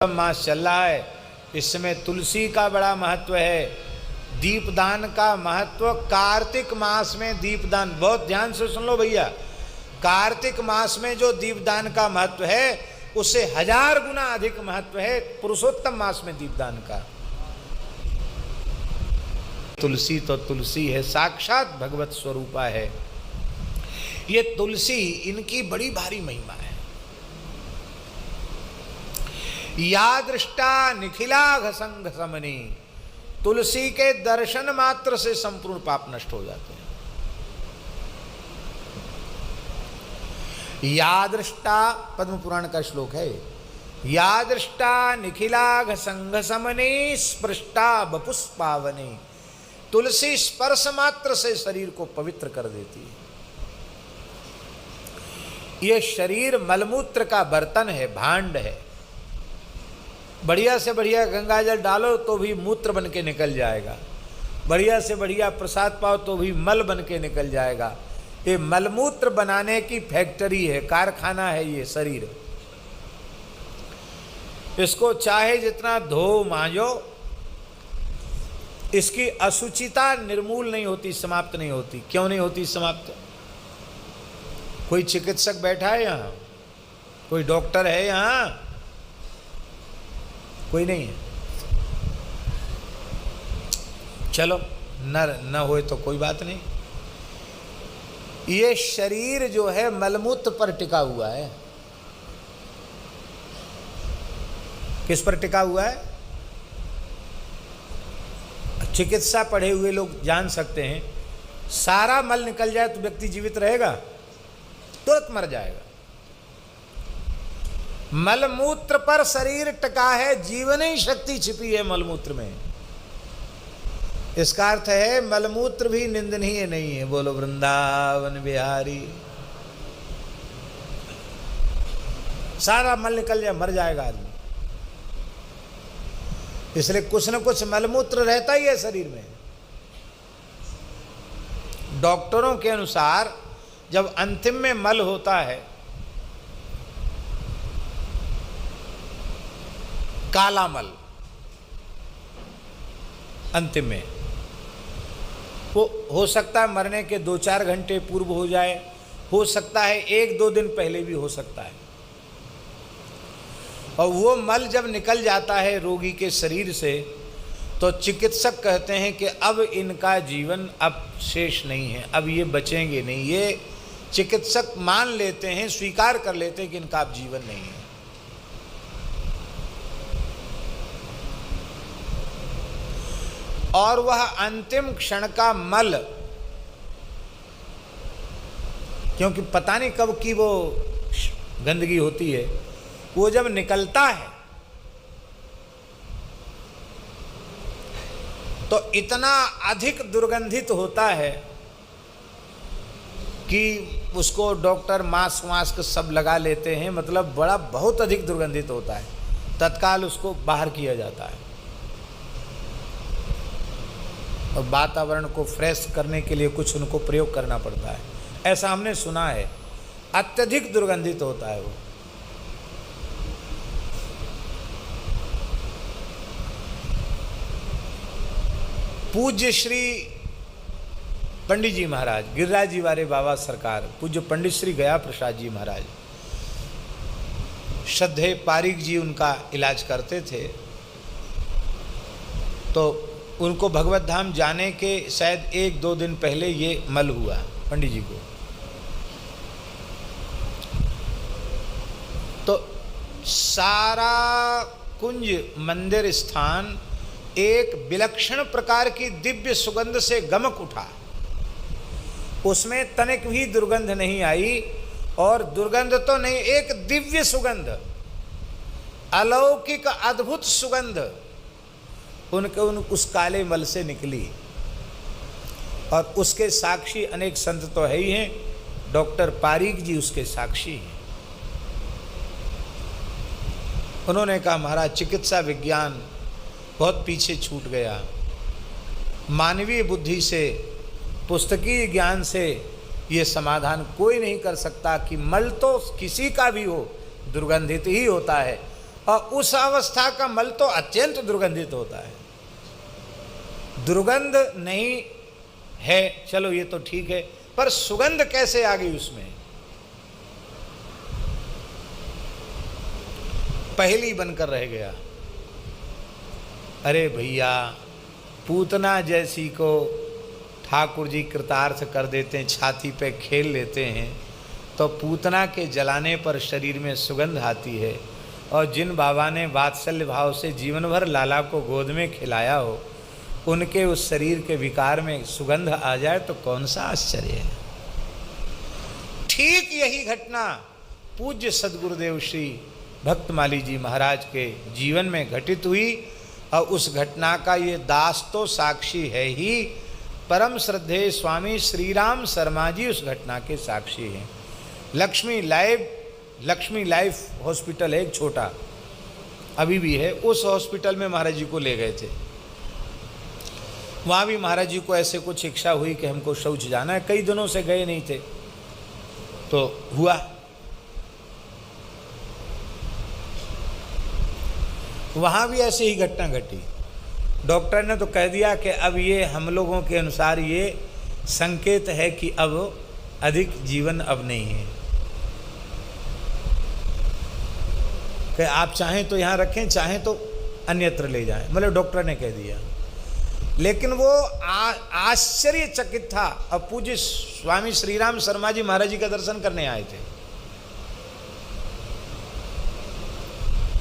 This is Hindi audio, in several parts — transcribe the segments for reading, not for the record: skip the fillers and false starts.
मास चल रहा है, इस समय तुलसी का बड़ा महत्व है। दीपदान का महत्व कार्तिक मास में दीपदान, बहुत ध्यान से सुन लो भैया, कार्तिक मास में जो दीपदान का महत्व है उससे 1000 गुना अधिक महत्व है पुरुषोत्तम मास में दीपदान का। तुलसी तो तुलसी है, साक्षात भगवत स्वरूपा है। ये तुलसी, इनकी बड़ी भारी महिमा है। या दृष्टा निखिलाघ संघ समनी, तुलसी के दर्शन मात्र से संपूर्ण पाप नष्ट हो जाते हैं। या दृष्टा, पद्म पुराण का श्लोक है। या दृष्टा निखिलाघ संघ समनी स्पृष्टा बपुष्पावनी, तुलसी स्पर्श मात्र से शरीर को पवित्र कर देती है। यह शरीर मलमूत्र का बर्तन है, भांड है। बढ़िया से बढ़िया गंगा जल डालो तो भी मूत्र बन के निकल जाएगा, बढ़िया से बढ़िया प्रसाद पाओ तो भी मल बन के निकल जाएगा। ये मलमूत्र बनाने की फैक्ट्री है, कारखाना है ये शरीर। इसको चाहे जितना धो मांजो, इसकी अशुचिता निर्मूल नहीं होती, समाप्त नहीं होती। क्यों नहीं होती समाप्त? कोई चिकित्सक बैठा है यहाँ? कोई डॉक्टर है यहाँ? कोई नहीं है। चलो न होए तो कोई बात नहीं। ये शरीर जो है मलमूत्र पर टिका हुआ है। किस पर टिका हुआ है? चिकित्सा पढ़े हुए लोग जान सकते हैं, सारा मल निकल जाए तो व्यक्ति जीवित रहेगा? तुरंत मर जाएगा। मलमूत्र पर शरीर टिका है, जीवनी शक्ति छिपी है मलमूत्र में। इसका अर्थ है मलमूत्र भी निंदनीय नहीं है। बोलो वृंदावन बिहारी। सारा मल निकल जाए मर जाएगा आदमी। इसलिए कुछ न कुछ मलमूत्र रहता ही है शरीर में। डॉक्टरों के अनुसार जब अंतिम में मल होता है, काला मल अंतिम में, वो हो सकता है मरने के 2-4 घंटे पूर्व हो जाए, हो सकता है 1-2 दिन पहले भी हो सकता है। और वो मल जब निकल जाता है रोगी के शरीर से, तो चिकित्सक कहते हैं कि अब इनका जीवन अब शेष नहीं है, अब ये बचेंगे नहीं। ये चिकित्सक मान लेते हैं, स्वीकार कर लेते हैं कि इनका अब जीवन नहीं है। और वह अंतिम क्षण का मल, क्योंकि पता नहीं कब की वो गंदगी होती है, वो जब निकलता है तो इतना अधिक दुर्गंधित होता है कि उसको डॉक्टर मास्क सब लगा लेते हैं। मतलब बड़ा बहुत अधिक दुर्गंधित होता है, तत्काल उसको बाहर किया जाता है। और वातावरण को फ्रेश करने के लिए कुछ उनको प्रयोग करना पड़ता है, ऐसा हमने सुना है। अत्यधिक दुर्गंधित होता है वो। पूज्य श्री पंडित जी महाराज, गिरिराज जी वाले बाबा सरकार, पूज्य पंडित श्री गया प्रसाद जी महाराज, श्रद्धेय पारिक जी उनका इलाज करते थे। तो उनको भगवत धाम जाने के शायद 1-2 दिन पहले ये मल हुआ पंडित जी को। तो सारा कुंज मंदिर स्थान एक विलक्षण प्रकार की दिव्य सुगंध से गमक उठा। उसमें तनिक भी दुर्गंध नहीं आई, और दुर्गंध तो नहीं, एक दिव्य सुगंध, अलौकिक अद्भुत सुगंध उस काले मल से निकली। और उसके साक्षी अनेक संत तो है ही हैं, डॉक्टर पारीक जी उसके साक्षी हैं। उन्होंने कहा महाराज चिकित्सा विज्ञान बहुत पीछे छूट गया, मानवीय बुद्धि से, पुस्तकीय ज्ञान से ये समाधान कोई नहीं कर सकता कि मल तो किसी का भी हो दुर्गंधित ही होता है, और उस अवस्था का मल तो अत्यंत दुर्गंधित होता है। दुर्गंध नहीं है चलो ये तो ठीक है, पर सुगंध कैसे आ गई उसमें? पहेली बनकर रह गया। अरे भैया, पूतना जैसी को ठाकुर जी कृतार्थ कर देते हैं, छाती पे खेल लेते हैं, तो पूतना के जलाने पर शरीर में सुगंध आती है। और जिन बाबा ने वात्सल्य भाव से जीवन भर लाला को गोद में खिलाया हो, उनके उस शरीर के विकार में सुगंध आ जाए तो कौन सा आश्चर्य है। ठीक यही घटना पूज्य सद्गुरुदेव श्री भक्तमाली जी महाराज के जीवन में घटित हुई, और उस घटना का ये दास तो साक्षी है ही, परम श्रद्धेय स्वामी श्री राम शर्मा जी उस घटना के साक्षी हैं। लक्ष्मी लाइफ हॉस्पिटल है एक छोटा, अभी भी है, उस हॉस्पिटल में महाराज जी को ले गए थे। वहाँ भी महाराज जी को ऐसे कुछ इच्छा हुई कि हमको शौच जाना है, कई दिनों से गए नहीं थे, तो हुआ। वहाँ भी ऐसे ही घटना घटी। डॉक्टर ने तो कह दिया कि अब ये हम लोगों के अनुसार ये संकेत है कि अब अधिक जीवन अब नहीं है, कि आप चाहें तो यहाँ रखें, चाहें तो अन्यत्र ले जाएं, मतलब डॉक्टर ने कह दिया। लेकिन वो आश्चर्यचकित था। अब पूज्य स्वामी श्री राम शर्मा जी महाराज जी का दर्शन करने आए थे।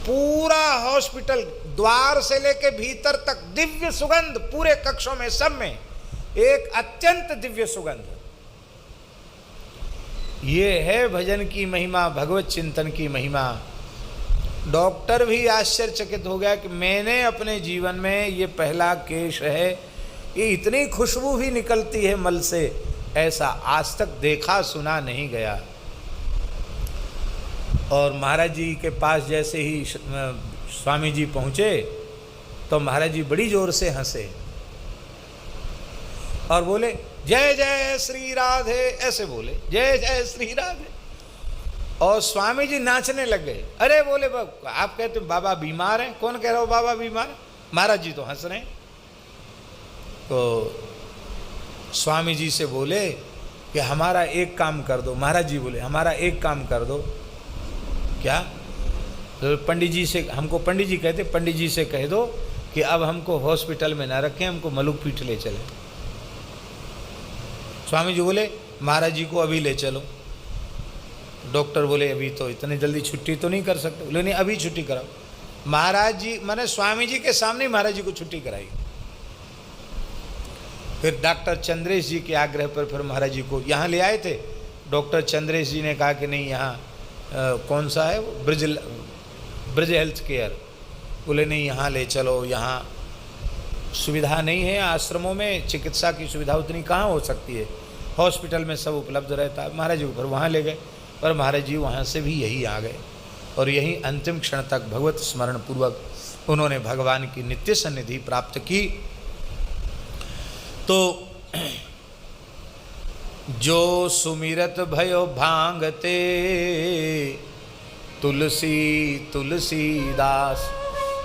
पूरा हॉस्पिटल द्वार से लेके भीतर तक दिव्य सुगंध, पूरे कक्षों में सब में एक अत्यंत दिव्य सुगंध। ये है भजन की महिमा, भगवत चिंतन की महिमा। डॉक्टर भी आश्चर्यचकित हो गया कि मैंने अपने जीवन में ये पहला केस है, ये इतनी खुशबू भी निकलती है मल से, ऐसा आज तक देखा सुना नहीं गया। और महाराज जी के पास जैसे ही स्वामी जी पहुँचे तो महाराज जी बड़ी जोर से हंसे और बोले जय जय श्री राधे, ऐसे बोले जय जय श्री राधे। और स्वामी जी नाचने लग गए। अरे बोले आप कहते बाबा बीमार हैं? कौन कह रहा हो बाबा बीमार? महाराज जी तो हंस रहे हैं। तो स्वामी जी से बोले कि हमारा एक काम कर दो। महाराज जी बोले हमारा एक काम कर दो। क्या? तो पंडित जी से, हमको पंडित जी कहते, पंडित जी से कह दो कि अब हमको हॉस्पिटल में ना रखें, हमको मलुक पीठ ले चले। स्वामी जी बोले महाराज जी को अभी ले चलो। डॉक्टर बोले अभी तो इतनी जल्दी छुट्टी तो नहीं कर सकते। बोले नहीं अभी छुट्टी कराओ। महाराज जी, मैंने स्वामी जी के सामने महाराज जी को छुट्टी कराई। फिर डॉक्टर चंद्रेश जी के आग्रह पर फिर महाराज जी को यहाँ ले आए थे। डॉक्टर चंद्रेश जी ने कहा कि नहीं यहाँ कौन सा है वो ब्रज हेल्थ केयर। बोले नहीं यहाँ ले चलो, यहाँ सुविधा नहीं है, आश्रमों में चिकित्सा की सुविधा उतनी कहाँ हो सकती है, हॉस्पिटल में सब उपलब्ध रहता है। महाराज जी को फिर वहाँ ले गए, पर महाराज जी वहाँ से भी यही आ गए और यही अंतिम क्षण तक भगवत स्मरण पूर्वक उन्होंने भगवान की नित्य सन्निधि प्राप्त की। तो जो सुमिरत भयो भांगते तुलसी तुलसीदास।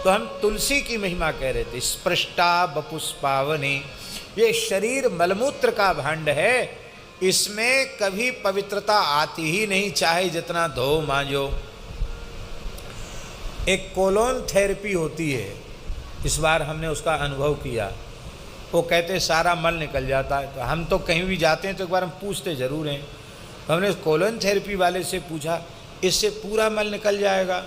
तो हम तुलसी की महिमा कह रहे थे। स्पृष्टा बपुष्पावनी, ये शरीर मलमूत्र का भांड है, इसमें कभी पवित्रता आती ही नहीं, चाहे जितना धो मांजो। एक कोलोन थेरेपी होती है, इस बार हमने उसका अनुभव किया। वो कहते सारा मल निकल जाता है। तो हम तो कहीं भी जाते हैं तो एक बार हम पूछते ज़रूर हैं। हमने कोलोन थेरेपी वाले से पूछा इससे पूरा मल निकल जाएगा?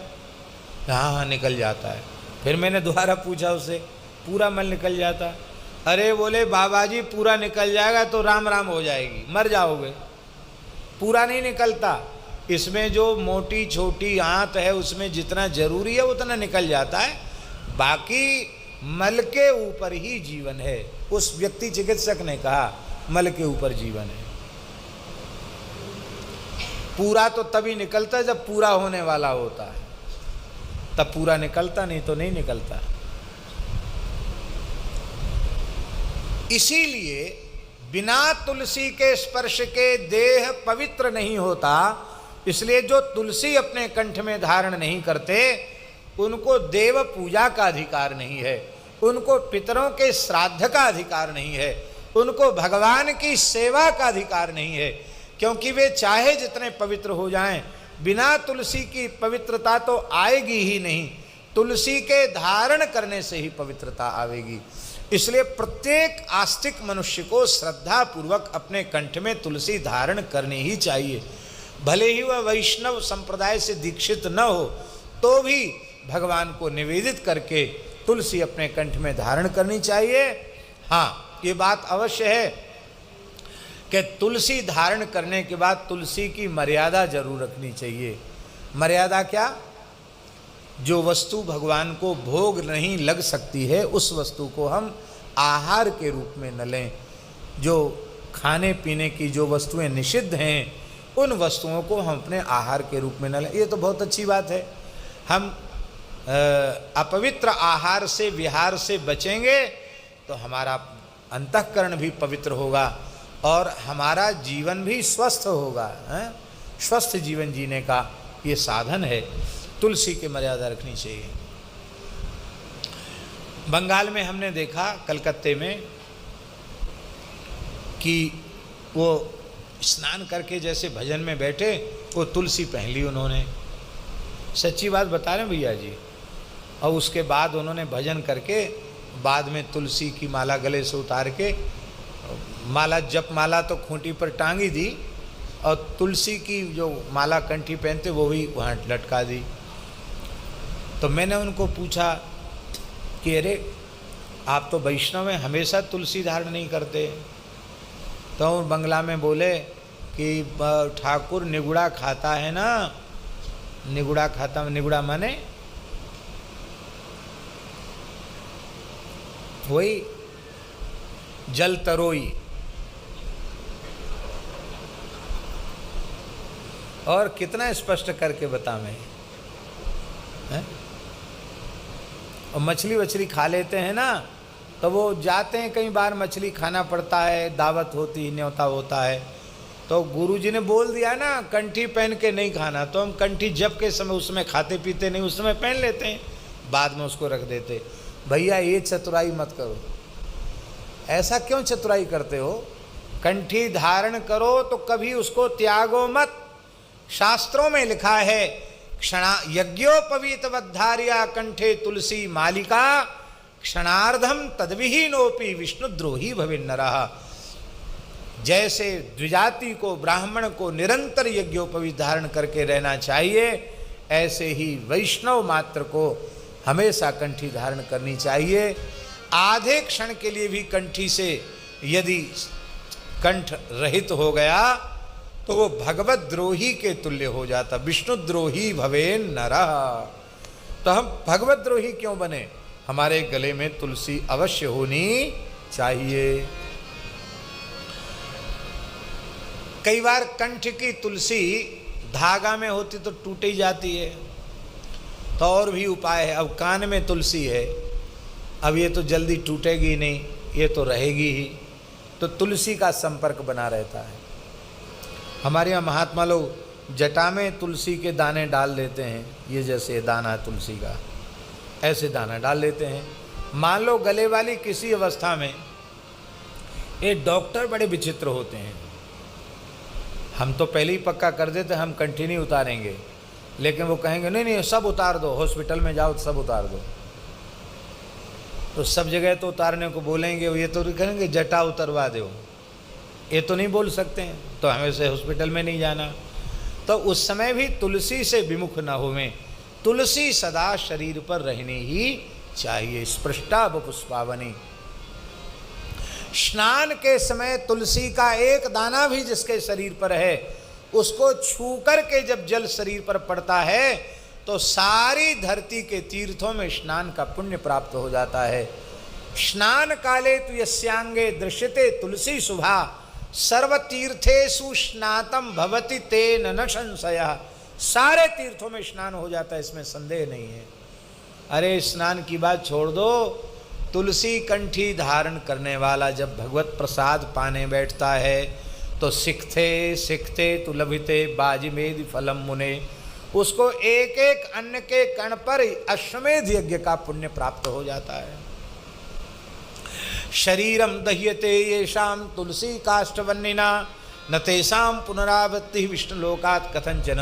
हाँ हाँ निकल जाता है। फिर मैंने दोबारा पूछा उससे, पूरा मल निकल जाता? अरे बोले बाबा जी पूरा निकल जाएगा तो राम राम हो जाएगी, मर जाओगे। पूरा नहीं निकलता, इसमें जो मोटी छोटी आंत है उसमें जितना जरूरी है उतना निकल जाता है, बाकी मल के ऊपर ही जीवन है। उस व्यक्ति चिकित्सक ने कहा मल के ऊपर जीवन है। पूरा तो तभी निकलता है जब पूरा होने वाला होता है, तब पूरा निकलता, नहीं तो नहीं निकलता। इसीलिए बिना तुलसी के स्पर्श के देह पवित्र नहीं होता। इसलिए जो तुलसी अपने कंठ में धारण नहीं करते उनको देव पूजा का अधिकार नहीं है, उनको पितरों के श्राद्ध का अधिकार नहीं है, उनको भगवान की सेवा का अधिकार नहीं है, क्योंकि वे चाहे जितने पवित्र हो जाएं, बिना तुलसी की पवित्रता तो आएगी ही नहीं, तुलसी के धारण करने से ही पवित्रता आवेगी। इसलिए प्रत्येक आस्तिक मनुष्य को श्रद्धा पूर्वक अपने कंठ में तुलसी धारण करनी ही चाहिए। भले ही वह वैष्णव संप्रदाय से दीक्षित न हो तो भी भगवान को निवेदित करके तुलसी अपने कंठ में धारण करनी चाहिए। हाँ, ये बात अवश्य है कि तुलसी धारण करने के बाद तुलसी की मर्यादा जरूर रखनी चाहिए। मर्यादा क्या? जो वस्तु भगवान को भोग नहीं लग सकती है उस वस्तु को हम आहार के रूप में न लें। जो खाने पीने की जो वस्तुएं निषिद्ध हैं उन वस्तुओं को हम अपने आहार के रूप में न लें। ये तो बहुत अच्छी बात है। हम अपवित्र आहार से विहार से बचेंगे तो हमारा अंतःकरण भी पवित्र होगा और हमारा जीवन भी स्वस्थ होगा। स्वस्थ जीवन जीने का ये साधन है। तुलसी की मर्यादा रखनी चाहिए। बंगाल में हमने देखा, कलकत्ते में, कि वो स्नान करके जैसे भजन में बैठे वो तुलसी पहन ली उन्होंने। सच्ची बात बता रहे हैं भैया जी। और उसके बाद उन्होंने भजन करके बाद में तुलसी की माला गले से उतार के, माला जप माला तो खूंटी पर टांगी दी और तुलसी की जो माला कंठी पहनते वो भी वहाँ लटका दी। तो मैंने उनको पूछा कि अरे आप तो वैष्णव हैं, हमेशा तुलसी धारण नहीं करते। तो बंगला में बोले कि ठाकुर निगुड़ा खाता है ना। निगुड़ा खाता, निगुड़ा माने वही जल तरोई। और कितना स्पष्ट करके बता मैं है? और मछली वछली खा लेते हैं ना, तो वो जाते हैं, कई बार मछली खाना पड़ता है, दावत होती है, न्योता होता है, तो गुरुजी ने बोल दिया ना कंठी पहन के नहीं खाना, तो हम कंठी जप के समय उसमें खाते पीते नहीं, उस समय पहन लेते हैं, बाद में उसको रख देते। भैया ये चतुराई मत करो। ऐसा क्यों चतुराई करते हो? कंठी धारण करो तो कभी उसको त्यागो मत। शास्त्रों में लिखा है, क्षणा यज्ञोपवीतवद्धार्या कंठे तुलसी मालिका क्षणार्धम तद्विहीनोपि विष्णुद्रोही भवेन्नरः। जैसे द्विजाति को, ब्राह्मण को निरंतर यज्ञोपवीत धारण करके रहना चाहिए, ऐसे ही वैष्णव मात्र को हमेशा कंठी धारण करनी चाहिए। आधे क्षण के लिए भी कंठी से यदि कंठ रहित हो गया तो वो भगवत द्रोही के तुल्य हो जाता। विष्णुद्रोही भवेन नरः। तो हम भगवत द्रोही क्यों बने? हमारे गले में तुलसी अवश्य होनी चाहिए। कई बार कंठ की तुलसी धागा में होती तो टूट ही जाती है, तो और भी उपाय है। अब कान में तुलसी है, अब ये तो जल्दी टूटेगी नहीं, ये तो रहेगी ही, तो तुलसी का संपर्क बना रहता है। हमारे यहाँ महात्मा लोग जटा में तुलसी के दाने डाल देते हैं, ये जैसे दाना है तुलसी का, ऐसे दाना डाल लेते हैं। मान लो गले वाली किसी अवस्था में, ये डॉक्टर बड़े विचित्र होते हैं। हम तो पहले ही पक्का कर देते हम कंठी नहीं उतारेंगे, लेकिन वो कहेंगे नहीं नहीं सब उतार दो, हॉस्पिटल में जाओ तो सब उतार दो। तो सब जगह तो उतारने को बोलेंगे, ये तो कहेंगे जटा उतरवा दो, ये तो नहीं बोल सकते हैं, तो हमें से हॉस्पिटल में नहीं जाना। तो उस समय भी तुलसी से विमुख न होवें। तुलसी सदा शरीर पर रहनी ही चाहिए। स्पृष्टा वपुष्पावनी। स्नान के समय तुलसी का एक दाना भी जिसके शरीर पर है, उसको छू करके जब जल शरीर पर पड़ता है तो सारी धरती के तीर्थों में स्नान का पुण्य प्राप्त हो जाता है। स्नान काले तु यस्यांगे दृश्यते तुलसी शुभा सर्वतीर्थेषु स्नातम भवति तेन न संशयः। सारे तीर्थों में स्नान हो जाता है, इसमें संदेह नहीं है। अरे स्नान की बात छोड़ दो, तुलसी कंठी धारण करने वाला जब भगवत प्रसाद पाने बैठता है तो सिखते सिखते तु लभिते बाजिमेदि फलम मुने। उसको एक एक अन्न के कण पर अश्वमेध यज्ञ का पुण्य प्राप्त हो जाता है। शरीरम दह्यते येषाम तुलसी काष्ठवन्निना न तेषाम पुनरावृत्ति विष्णुलोकात् कथंचन।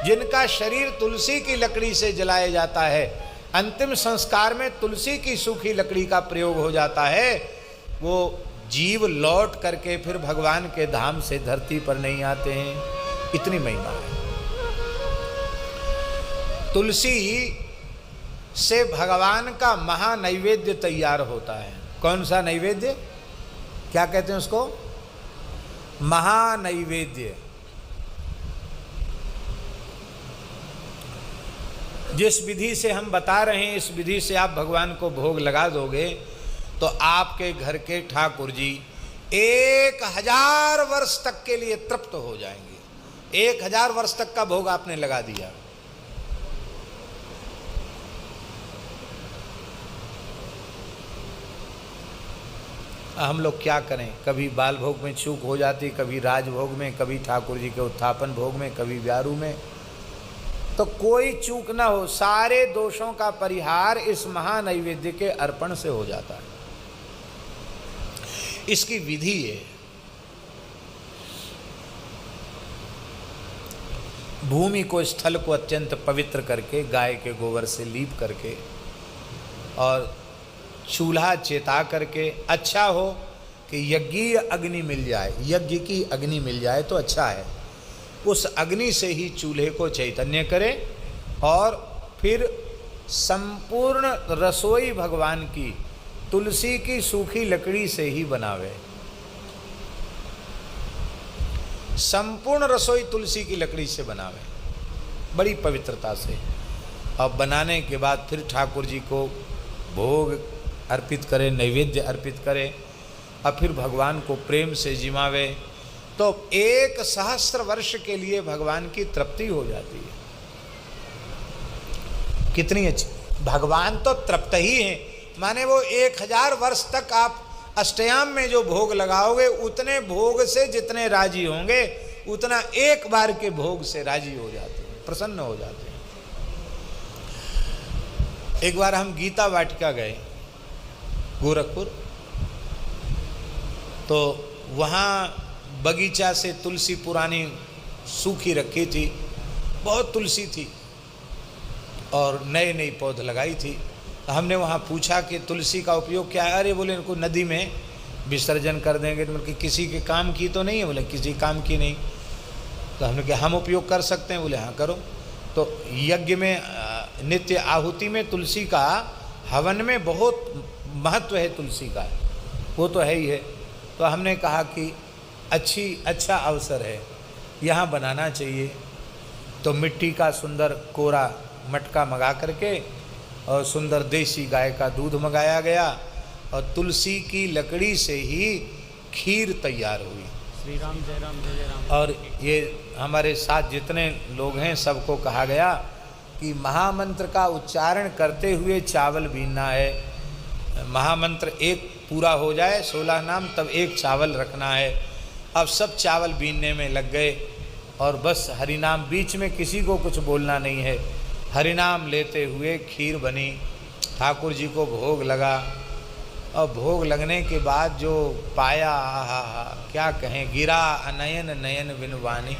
जिनका शरीर तुलसी की लकड़ी से जलाया जाता है, अंतिम संस्कार में तुलसी की सूखी लकड़ी का प्रयोग हो जाता है, वो जीव लौट करके फिर भगवान के धाम से धरती पर नहीं आते हैं। इतनी महिमा है। तुलसी से भगवान का महानैवेद्य तैयार होता है। कौन सा नैवेद्य? क्या कहते हैं उसको? महानैवेद्य। जिस विधि से हम बता रहे हैं, इस विधि से आप भगवान को भोग लगा दोगे तो आपके घर के ठाकुर जी 1000 वर्ष तक के लिए तृप्त हो जाएंगे। 1000 वर्ष तक का भोग आपने लगा दिया। हम लोग क्या करें, कभी बाल भोग में चूक हो जाती, कभी राजभोग में, कभी ठाकुर जी के उत्थापन भोग में, कभी व्यारू में। तो कोई चूक ना हो, सारे दोषों का परिहार इस महानैवेद्य के अर्पण से हो जाता है। इसकी विधि है। भूमि को, स्थल को अत्यंत पवित्र करके, गाय के गोबर से लीप करके और चूल्हा चेता करके, अच्छा हो कि यज्ञीय अग्नि मिल जाए, यज्ञ की अग्नि मिल जाए तो अच्छा है। उस अग्नि से ही चूल्हे को चैतन्य करें और फिर संपूर्ण रसोई भगवान की तुलसी की सूखी लकड़ी से ही बनावे। संपूर्ण रसोई तुलसी की लकड़ी से बनावे, बड़ी पवित्रता से। और बनाने के बाद फिर ठाकुर जी को भोग अर्पित करें, नैवेद्य अर्पित करें और फिर भगवान को प्रेम से जिमावे, तो 1 सहस्त्र वर्ष के लिए भगवान की तृप्ति हो जाती है। कितनी अच्छी! भगवान तो तृप्त ही हैं, माने वो 1000 वर्ष तक आप अष्टयाम में जो भोग लगाओगे, उतने भोग से जितने राजी होंगे, उतना एक बार के भोग से राजी हो जाते हैं, प्रसन्न हो जाते हैं। एक बार हम गीता वाटिका गए गोरखपुर, तो वहाँ बगीचा से तुलसी पुरानी सूखी रखी थी, बहुत तुलसी थी और नए नई पौध लगाई थी। तो हमने वहाँ पूछा कि तुलसी का उपयोग क्या है? अरे बोले इनको नदी में विसर्जन कर देंगे। तो मतलब किसी के काम की तो नहीं है? बोले किसी काम की नहीं। तो हमने कहा हम उपयोग कर सकते हैं? बोले हाँ करो। तो यज्ञ में नित्य आहुति में तुलसी का, हवन में बहुत महत्व है तुलसी का, वो तो है ही है। तो हमने कहा कि अच्छा अवसर है, यहाँ बनाना चाहिए। तो मिट्टी का सुंदर कोरा मटका मंगा करके और सुंदर देसी गाय का दूध मंगाया गया और तुलसी की लकड़ी से ही खीर तैयार हुई। श्री राम जय राम जय राम। और ये हमारे साथ जितने लोग हैं सबको कहा गया कि महामंत्र का उच्चारण करते हुए चावल बीनना है। महामंत्र एक पूरा हो जाए, 16 नाम, तब एक चावल रखना है। अब सब चावल बीनने में लग गए और बस हरिनाम, बीच में किसी को कुछ बोलना नहीं है। हरिनाम लेते हुए खीर बनी, ठाकुर जी को भोग लगा और भोग लगने के बाद जो पाया, आहा क्या कहें, गिरा अनयन नयन बिनवानी।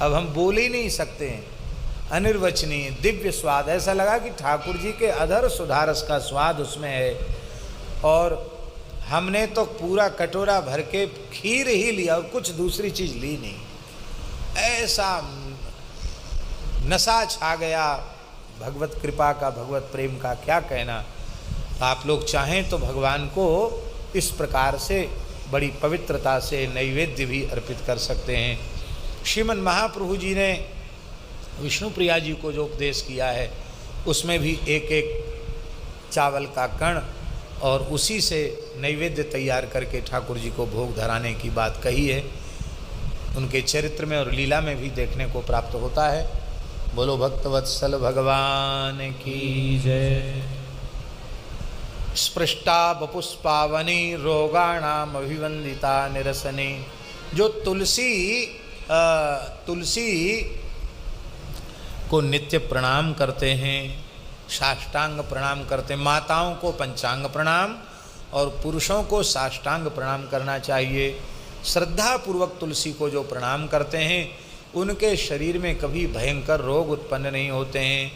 अब हम बोल ही नहीं सकते हैं, अनिर्वचनीय दिव्य स्वाद। ऐसा लगा कि ठाकुर जी के अधर सुधारस का स्वाद उसमें है। और हमने तो पूरा कटोरा भर के खीर ही लिया और कुछ दूसरी चीज़ ली नहीं। ऐसा नशा छा गया भगवत कृपा का, भगवत प्रेम का, क्या कहना। आप लोग चाहें तो भगवान को इस प्रकार से बड़ी पवित्रता से नैवेद्य भी अर्पित कर सकते हैं। श्रीमन महाप्रभु जी ने विष्णु प्रिया जी को जो उपदेश किया है, उसमें भी एक एक चावल का कण और उसी से नैवेद्य तैयार करके ठाकुर जी को भोग धराने की बात कही है। उनके चरित्र में और लीला में भी देखने को प्राप्त होता है। बोलो भक्तवत्सल भगवान की जय। स्पृष्टा बपुष्पावनी रोगाणाम अभिवंदिता निरसनी। जो तुलसी को नित्य प्रणाम करते हैं, साष्टांग प्रणाम करते हैं। माताओं को पंचांग प्रणाम और पुरुषों को साष्टांग प्रणाम करना चाहिए। श्रद्धापूर्वक तुलसी को जो प्रणाम करते हैं उनके शरीर में कभी भयंकर रोग उत्पन्न नहीं होते हैं।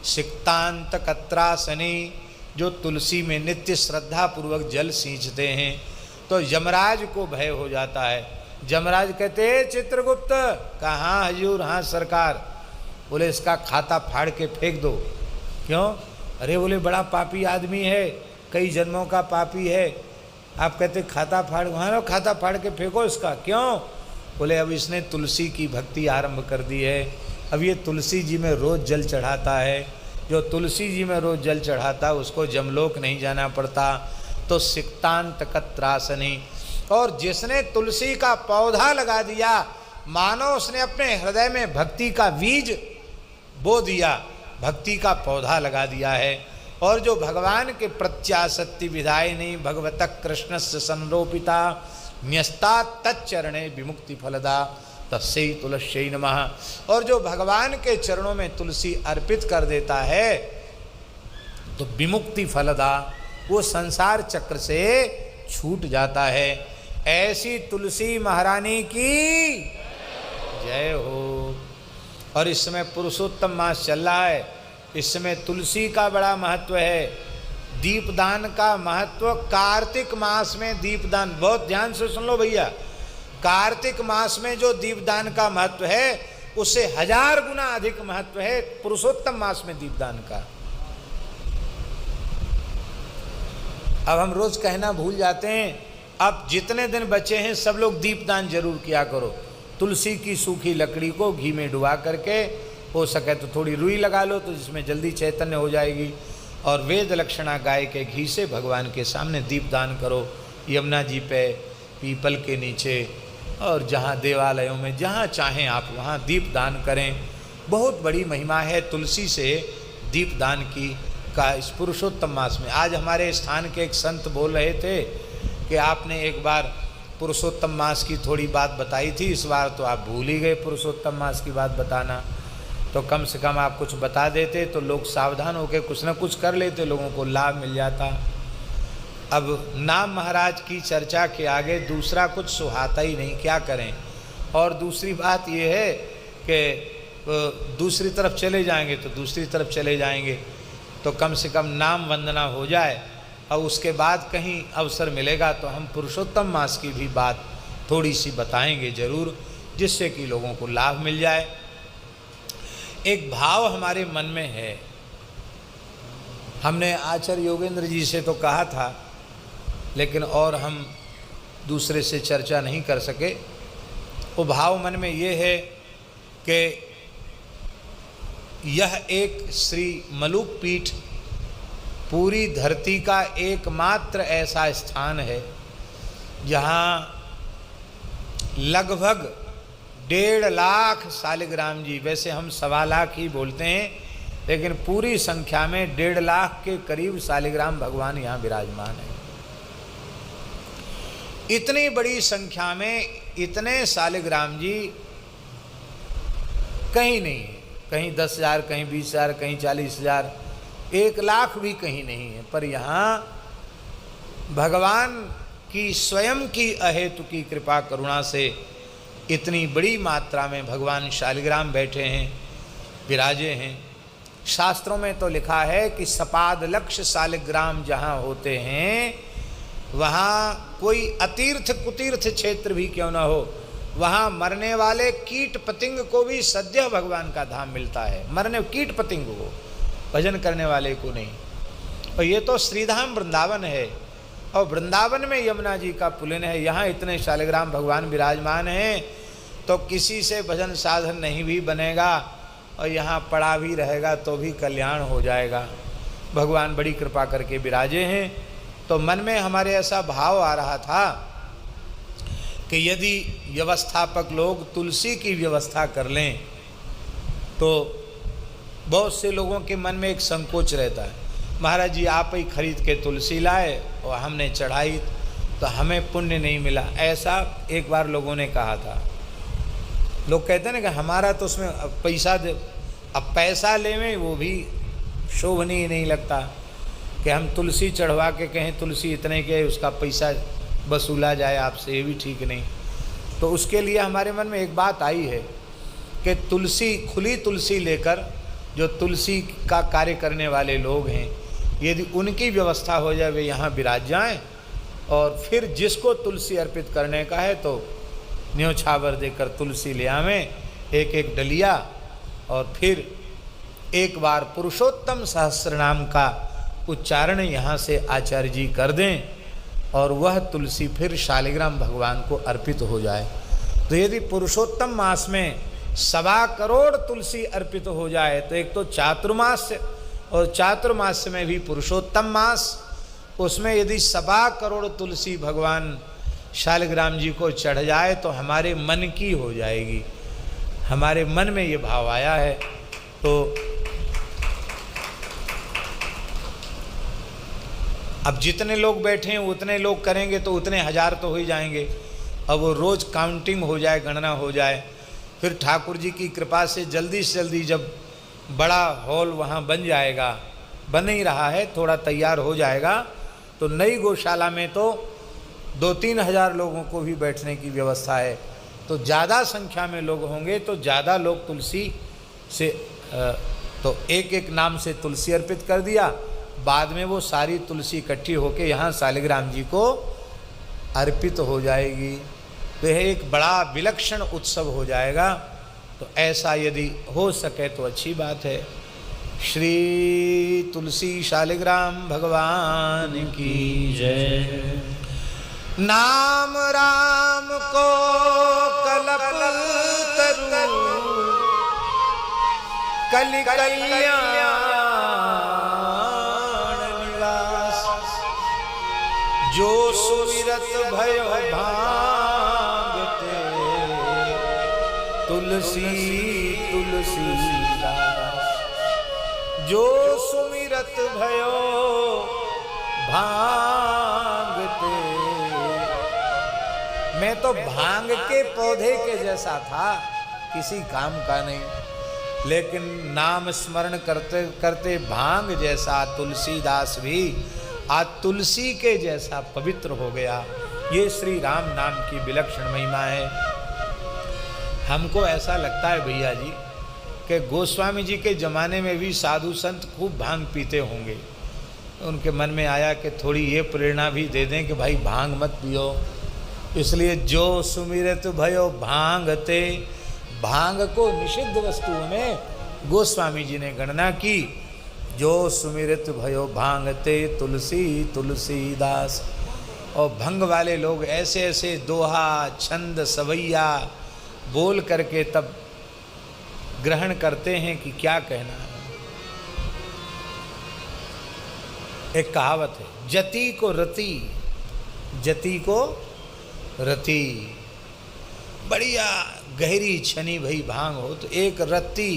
सिक्तांत कत्रासनी, जो तुलसी में नित्य श्रद्धापूर्वक जल सींचते हैं तो यमराज को भय हो जाता है। यमराज कहते हैं चित्रगुप्त, कहाँ हजूर, हाँ सरकार। बोले इसका खाता फाड़ के फेंक दो। क्यों? अरे बोले बड़ा पापी आदमी है, कई जन्मों का पापी है। आप कहते खाता फाड़, वहाँ खाता फाड़ के फेंको इसका। क्यों? बोले अब इसने तुलसी की भक्ति आरंभ कर दी है, अब ये तुलसी जी में रोज़ जल चढ़ाता है। जो तुलसी जी में रोज़ जल चढ़ाता है उसको जमलोक नहीं जाना पड़ता। तो सिक्तांत कत्रासनी, और जिसने तुलसी का पौधा लगा दिया मानो उसने अपने हृदय में भक्ति का बीज बो दिया, भक्ति का पौधा लगा दिया है। और जो भगवान के प्रत्याशक्ति विधायिनी भगवत कृष्णस्य संरोपिता न्यस्ता तच्चरणे विमुक्ति फलदा तस्यै तुलस्यै नमः। और जो भगवान के चरणों में तुलसी अर्पित कर देता है तो विमुक्ति फलदा, वो संसार चक्र से छूट जाता है। ऐसी तुलसी महारानी की जय हो। और इस समय पुरुषोत्तम मास चल रहा है, इस समय तुलसी का बड़ा महत्व है। दीपदान का महत्व, कार्तिक मास में दीपदान, बहुत ध्यान से सुन लो भैया, कार्तिक मास में जो दीपदान का महत्व है उससे 1000 गुना अधिक महत्व है पुरुषोत्तम मास में दीपदान का। अब हम रोज कहना भूल जाते हैं, अब जितने दिन बचे हैं सब लोग दीपदान जरूर किया करो। तुलसी की सूखी लकड़ी को घी में डुबा करके, हो सके तो थोड़ी रुई लगा लो तो जिसमें जल्दी चैतन्य हो जाएगी। और वेद लक्षणा गाय के घी से भगवान के सामने दीपदान करो, यमुना जी पे, पीपल के नीचे, और जहाँ देवालयों में जहाँ चाहें आप वहाँ दीपदान करें। बहुत बड़ी महिमा है तुलसी से दीपदान की का इस पुरुषोत्तम मास में। आज हमारे स्थान के एक संत बोल रहे थे कि आपने एक बार पुरुषोत्तम मास की थोड़ी बात बताई थी, इस बार तो आप भूल ही गए पुरुषोत्तम मास की बात बताना। तो कम से कम आप कुछ बता देते तो लोग सावधान होकर कुछ न कुछ कर लेते, लोगों को लाभ मिल जाता। अब नाम महाराज की चर्चा के आगे दूसरा कुछ सुहाता ही नहीं, क्या करें। और दूसरी बात यह है कि दूसरी तरफ चले जाएंगे तो दूसरी तरफ चले जाएंगे, तो कम से कम नाम वंदना हो जाए और उसके बाद कहीं अवसर मिलेगा तो हम पुरुषोत्तम मास की भी बात थोड़ी सी बताएंगे ज़रूर, जिससे कि लोगों को लाभ मिल जाए। एक भाव हमारे मन में है, हमने आचार्य योगेंद्र जी से तो कहा था लेकिन और हम दूसरे से चर्चा नहीं कर सके। वो भाव मन में ये है कि यह एक श्री मलुक पीठ पूरी धरती का एकमात्र ऐसा स्थान है जहाँ लगभग 1.5 लाख शालिग्राम जी, वैसे हम 1.25 लाख ही बोलते हैं लेकिन पूरी संख्या में 1.5 लाख के करीब शालिग्राम भगवान यहाँ विराजमान है। इतनी बड़ी संख्या में इतने शालिग्राम जी कहीं नहीं है, कहीं 10,000, कहीं 20,000, कहीं 40,000, 1 लाख भी कहीं नहीं है। पर यहाँ भगवान की स्वयं की अहेतु की कृपा करुणा से इतनी बड़ी मात्रा में भगवान शालिग्राम बैठे हैं, विराजे हैं। शास्त्रों में तो लिखा है कि सपाद लक्ष्य शालिग्राम जहाँ होते हैं वहाँ कोई अतीर्थ कुतीर्थ क्षेत्र भी क्यों न हो, वहाँ मरने वाले कीट पतिंग को भी सद्य भगवान का धाम मिलता है। मरने कीट पतिंग को, भजन करने वाले को नहीं। और ये तो श्रीधाम वृंदावन है, और वृंदावन में यमुना जी का पुलिन है, यहाँ इतने शालिग्राम भगवान विराजमान हैं तो किसी से भजन साधन नहीं भी बनेगा और यहाँ पड़ा भी रहेगा तो भी कल्याण हो जाएगा। भगवान बड़ी कृपा करके विराजे हैं। तो मन में हमारे ऐसा भाव आ रहा था कि यदि व्यवस्थापक लोग तुलसी की व्यवस्था कर लें तो बहुत से लोगों के मन में एक संकोच रहता है, महाराज जी आप ही खरीद के तुलसी लाए और हमने चढ़ाई तो हमें पुण्य नहीं मिला। ऐसा एक बार लोगों ने कहा था। लोग कहते हैं ना कि हमारा तो उसमें पैसा अब पैसा लेवें वो भी शोभनीय नहीं लगता कि हम तुलसी चढ़वा के कहें तुलसी इतने के उसका पैसा वसूला जाए आपसे, ये भी ठीक नहीं। तो उसके लिए हमारे मन में एक बात आई है कि तुलसी, खुली तुलसी लेकर जो तुलसी का कार्य करने वाले लोग हैं, यदि उनकी व्यवस्था हो जाए वे यहाँ विराज जाएँ, और फिर जिसको तुलसी अर्पित करने का है तो न्योछावर देकर तुलसी ले आवें, एक एक डलिया, और फिर एक बार पुरुषोत्तम सहस्रनाम का उच्चारण यहाँ से आचार्य जी कर दें, और वह तुलसी फिर शालिग्राम भगवान को अर्पित हो जाए। तो यदि पुरुषोत्तम मास में 1.25 करोड़ तुलसी अर्पित हो जाए तो एक तो चातुर्मास्य, और चातुर्मास्य में भी पुरुषोत्तम मास, उसमें यदि 1.25 करोड़ तुलसी भगवान शालिग्राम जी को चढ़ जाए तो हमारे मन की हो जाएगी। हमारे मन में ये भाव आया है। तो अब जितने लोग बैठे हैं उतने लोग करेंगे तो उतने हजार तो हो ही जाएंगे। अब वो रोज़ काउंटिंग हो जाए, गणना हो जाए, फिर ठाकुर जी की कृपा से जल्दी जब बड़ा हॉल वहाँ बन जाएगा, बन ही रहा है, थोड़ा तैयार हो जाएगा, तो नई गौशाला में तो 2-3 हज़ार लोगों को भी बैठने की व्यवस्था है। तो ज़्यादा संख्या में लोग होंगे तो ज़्यादा लोग तुलसी से तो एक एक नाम से तुलसी अर्पित कर दिया, बाद में वो सारी तुलसी इकट्ठी होके यहाँ शालिग्राम जी को अर्पित हो जाएगी। तो यह एक बड़ा विलक्षण उत्सव हो जाएगा। तो ऐसा यदि हो सके तो अच्छी बात है। श्री तुलसी शालिग्राम भगवान की जय। नाम राम को कलप तरु कलि कल्याण निवास, जो सुमिरत भयो भांगते तुलसी तुलसीदास, जो सुमिरत भयो भांगते। मैं तो भांग के पौधे के जैसा था, किसी काम का नहीं, लेकिन नाम स्मरण करते करते भांग जैसा तुलसीदास भी आज तुलसी के जैसा पवित्र हो गया। ये श्री राम नाम की विलक्षण महिमा है। हमको ऐसा लगता है भैया जी कि गोस्वामी जी के ज़माने में भी साधु संत खूब भांग पीते होंगे। उनके मन में आया कि थोड़ी ये प्रेरणा भी दे दें कि भाई भांग मत पियो। इसलिए जो सुमिरत भयो भांगते, भांग को निषिद्ध वस्तुओं में गोस्वामी जी ने गणना की। जो सुमिरत भयो भांगते तुलसी तुलसीदास। और भंग वाले लोग ऐसे ऐसे दोहा छंद सवैया बोल करके तब ग्रहण करते हैं कि क्या कहना है। एक कहावत है, जति को रति, जति को रति। बढ़िया गहरी छनी भई भांग हो तो एक रत्ती,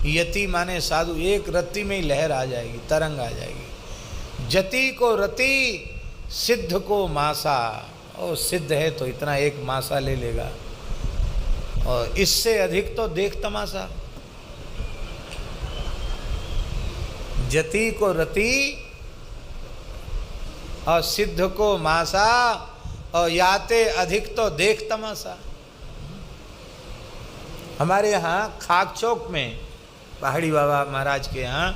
यति माने साधु, एक रत्ती में ही लहर आ जाएगी, तरंग आ जाएगी। जति को रति सिद्ध को मासा। और सिद्ध है तो इतना एक मासा ले लेगा, और इससे अधिक तो देख तमाशा। जति को रति और सिद्ध को मासा, और याते अधिक तो देख तमाशा। हमारे यहाँ खाक चौक में पहाड़ी बाबा महाराज के यहाँ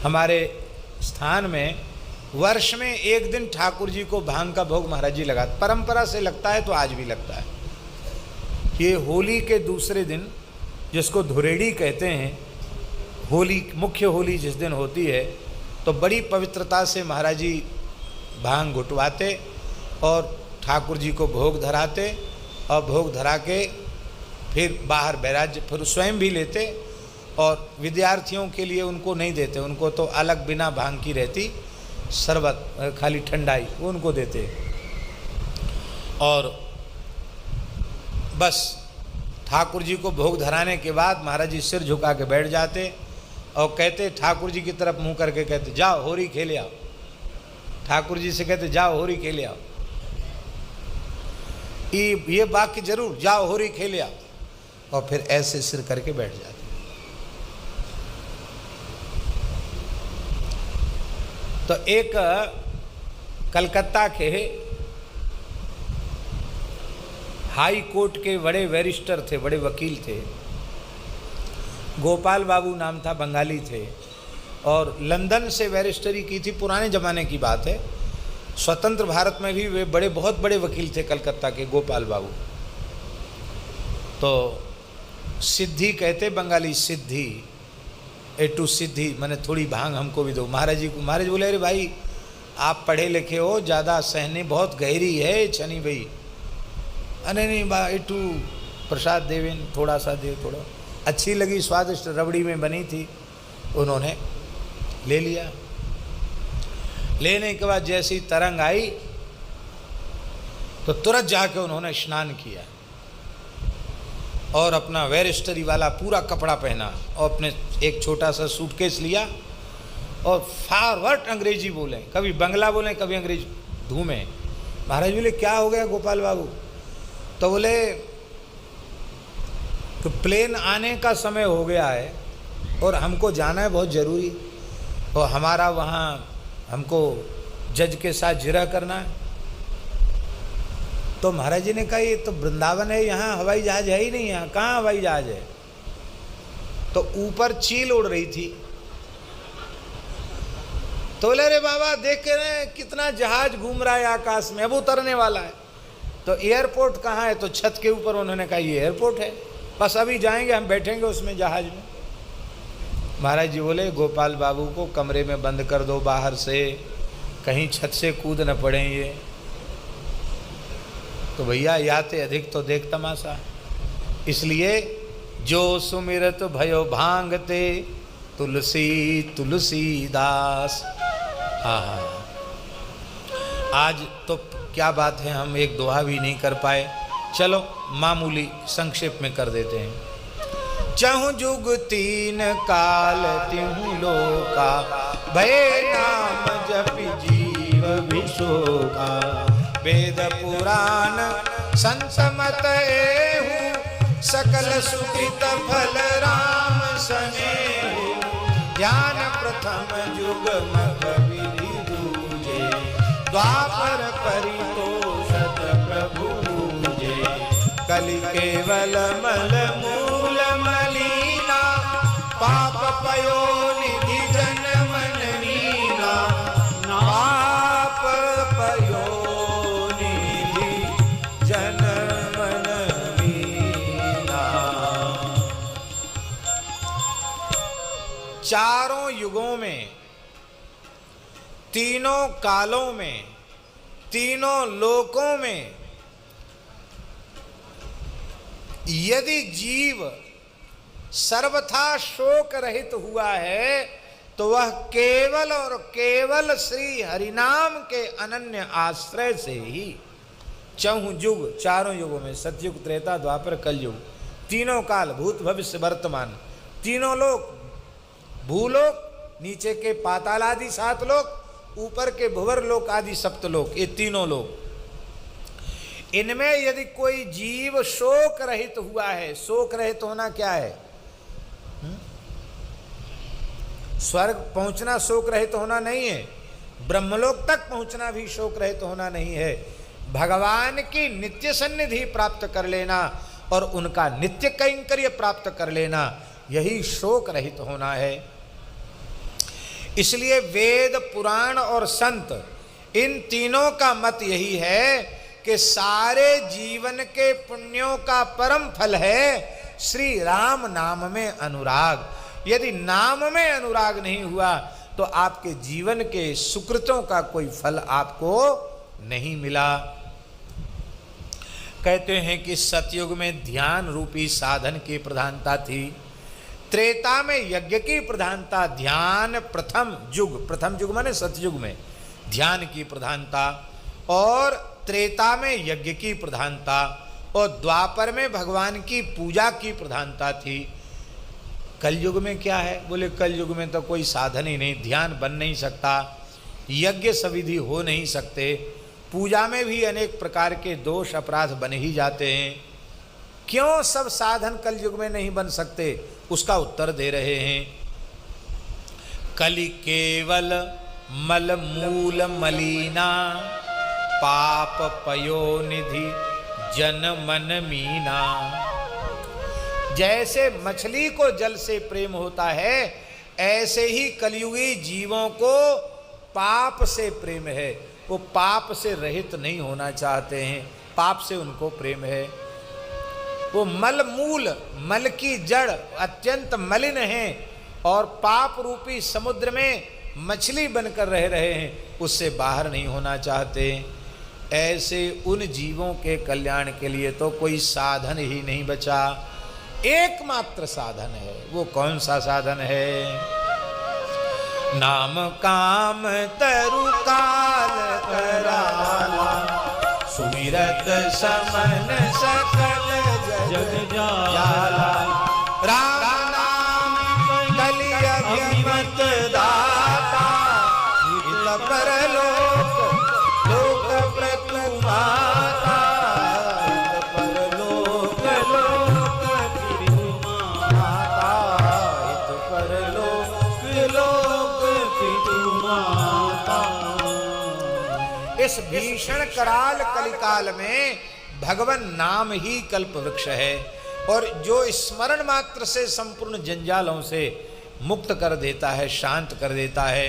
हमारे स्थान में वर्ष में एक दिन ठाकुर जी को भांग का भोग महाराज जी लगाते। परंपरा से लगता है तो आज भी लगता है। ये होली के दूसरे दिन, जिसको धुरेड़ी कहते हैं, होली मुख्य होली जिस दिन होती है, तो बड़ी पवित्रता से महाराज जी भांग घुटवाते और ठाकुर जी को भोग धराते, और भोग धरा के फिर बाहर बैराज, फिर स्वयं भी लेते, और विद्यार्थियों के लिए उनको नहीं देते, उनको तो अलग बिना भांग की रहती शरबत, खाली ठंडाई वो उनको देते। और बस ठाकुर जी को भोग धराने के बाद महाराज जी सिर झुका के बैठ जाते और कहते, ठाकुर जी की तरफ मुंह करके कहते, जाओ होरी खेले आओ। ठाकुर जी से कहते, जाओ होरी खेले आओ। ये वाक्य जरूर, जाओ होरी खेले आओ। और फिर ऐसे सिर करके बैठ जाते। तो एक कलकत्ता के हाई कोर्ट के बड़े बैरिस्टर थे, बड़े वकील थे, गोपाल बाबू नाम था, बंगाली थे, और लंदन से बैरिस्टरी की थी, पुराने ज़माने की बात है। स्वतंत्र भारत में भी वे बड़े, बहुत बड़े वकील थे कलकत्ता के गोपाल बाबू। तो सिद्धि कहते बंगाली, सिद्धि, एटू सिद्धि, मैंने थोड़ी भांग हमको भी दो। महाराज जी को, महाराज बोले अरे भाई आप पढ़े लिखे हो, ज़्यादा सहने बहुत गहरी है छनी भाई। अरे नहीं बा एटू प्रसाद देवेन, थोड़ा सा दे, थोड़ा अच्छी लगी, स्वादिष्ट रबड़ी में बनी थी, उन्होंने ले लिया। लेने के बाद जैसी तरंग आई तो तुरंत जाके उन्होंने स्नान किया और अपना बैरिस्टरी वाला पूरा कपड़ा पहना और अपने एक छोटा सा सूटकेस लिया और फॉरवर्ड अंग्रेजी बोले, कभी बंगला बोले, कभी अंग्रेजी धूमे। महाराज बोले क्या हो गया गोपाल बाबू? तो बोले तो प्लेन आने का समय हो गया है और हमको जाना है बहुत ज़रूरी, और हमारा वहाँ हमको जज के साथ जिरह करना है। तो महाराज जी ने कहा ये तो वृंदावन है, यहाँ हवाई जहाज़ है ही नहीं, यहाँ कहाँ हवाई जहाज़ है? तो ऊपर चील उड़ रही थी। तो बोले अरे बाबा देख के रहे कितना जहाज घूम रहा है आकाश में, अब उतरने वाला है। तो एयरपोर्ट कहाँ है? तो छत के ऊपर। उन्होंने कहा ये एयरपोर्ट है, बस अभी जाएंगे हम, बैठेंगे उसमें जहाज में। महाराज जी बोले गोपाल बाबू को कमरे में बंद कर दो, बाहर से कहीं छत से कूद न पड़े ये। तो भैया याते अधिक तो देख तमाशा, इसलिए जो सुमिरत भयो भांगते तुलसी तुलसीदास। हाँ हाँ, आज तो क्या बात है, हम एक दोहा भी नहीं कर पाए। चलो मामूली संक्षेप में कर देते हैं। चहु जुग तीन काल तिहु लोका, भय नाम जपि जीव विशोका। वेद पुराण संत मत एहु, सकल सुकृत फल राम सनेहु। ज्ञान प्रथम जुग मग विधि दूजे, द्वापर परितोषत प्रभु पूजे। कलि केवल मल मूल मलीना, पाप पयो निधि जन मन मीना। पाप पयो निधि जन मन मीना। चारों युगों में, तीनों कालों में, तीनों लोकों में यदि जीव सर्वथा शोक रहित हुआ है तो वह केवल और केवल श्री हरिनाम के अनन्य आश्रय से ही। चहु जुग, चारों युगों में, सतयुग त्रेता द्वापर कलयुग, तीनों काल, भूत भविष्य वर्तमान, तीनों लोक, भूलोक, नीचे के पाताल आदि 7 लोक, ऊपर के भुवर लोक आदि 7 लोक, ये तीनों लोक, इनमें यदि कोई जीव शोक रहित हुआ है, शोक रहित होना क्या है? स्वर्ग पहुंचना शोक रहित होना नहीं है, ब्रह्मलोक तक पहुंचना भी शोक रहित होना नहीं है। भगवान की नित्य सन्निधि प्राप्त कर लेना और उनका नित्य कैंकर्य प्राप्त कर लेना, यही शोक रहित होना है। इसलिए वेद, पुराण और संत, इन तीनों का मत यही है कि सारे जीवन के पुण्यों का परम फल है श्री राम नाम में अनुराग। यदि नाम में अनुराग नहीं हुआ तो आपके जीवन के सुकृतों का कोई फल आपको नहीं मिला। कहते हैं कि सतयुग में ध्यान रूपी साधन की प्रधानता थी, त्रेता में यज्ञ की प्रधानता, ध्यान प्रथम युग माने सतयुग में ध्यान की प्रधानता, और त्रेता में यज्ञ की प्रधानता, और द्वापर में भगवान की पूजा की प्रधानता थी। कलयुग में क्या है? बोले कलयुग में तो कोई साधन ही नहीं, ध्यान बन नहीं सकता, यज्ञ सविधि हो नहीं सकते, पूजा में भी अनेक प्रकार के दोष अपराध बन ही जाते हैं। क्यों सब साधन कलयुग में नहीं बन सकते? उसका उत्तर दे रहे हैं। कलि केवल मल मूल मलीना पाप पयोनिधि जन मन मीना। जैसे मछली को जल से प्रेम होता है, ऐसे ही कलयुगी जीवों को पाप से प्रेम है। वो पाप से रहित नहीं होना चाहते हैं, पाप से उनको प्रेम है। वो मल मूल, मल की जड़ अत्यंत मलिन है और पाप रूपी समुद्र में मछली बनकर रह रहे हैं, उससे बाहर नहीं होना चाहते। ऐसे उन जीवों के कल्याण के लिए तो कोई साधन ही नहीं बचा, एकमात्र साधन है। वो कौन सा साधन है? नाम काम तरु काल कराला, सुमिरत समन सकल जग जाला। राम नाम कलि अभिमत दाता, हित परलोक लोक प्रतुमाता। हित परलोक लोक प्रतुमाता, हित परलोक लोक प्रतुमाता। इस भीषण कराल कलिकाल में भगवान नाम ही कल्प वृक्ष है और जो स्मरण मात्र से संपूर्ण जंजालों से मुक्त कर देता है, शांत कर देता है।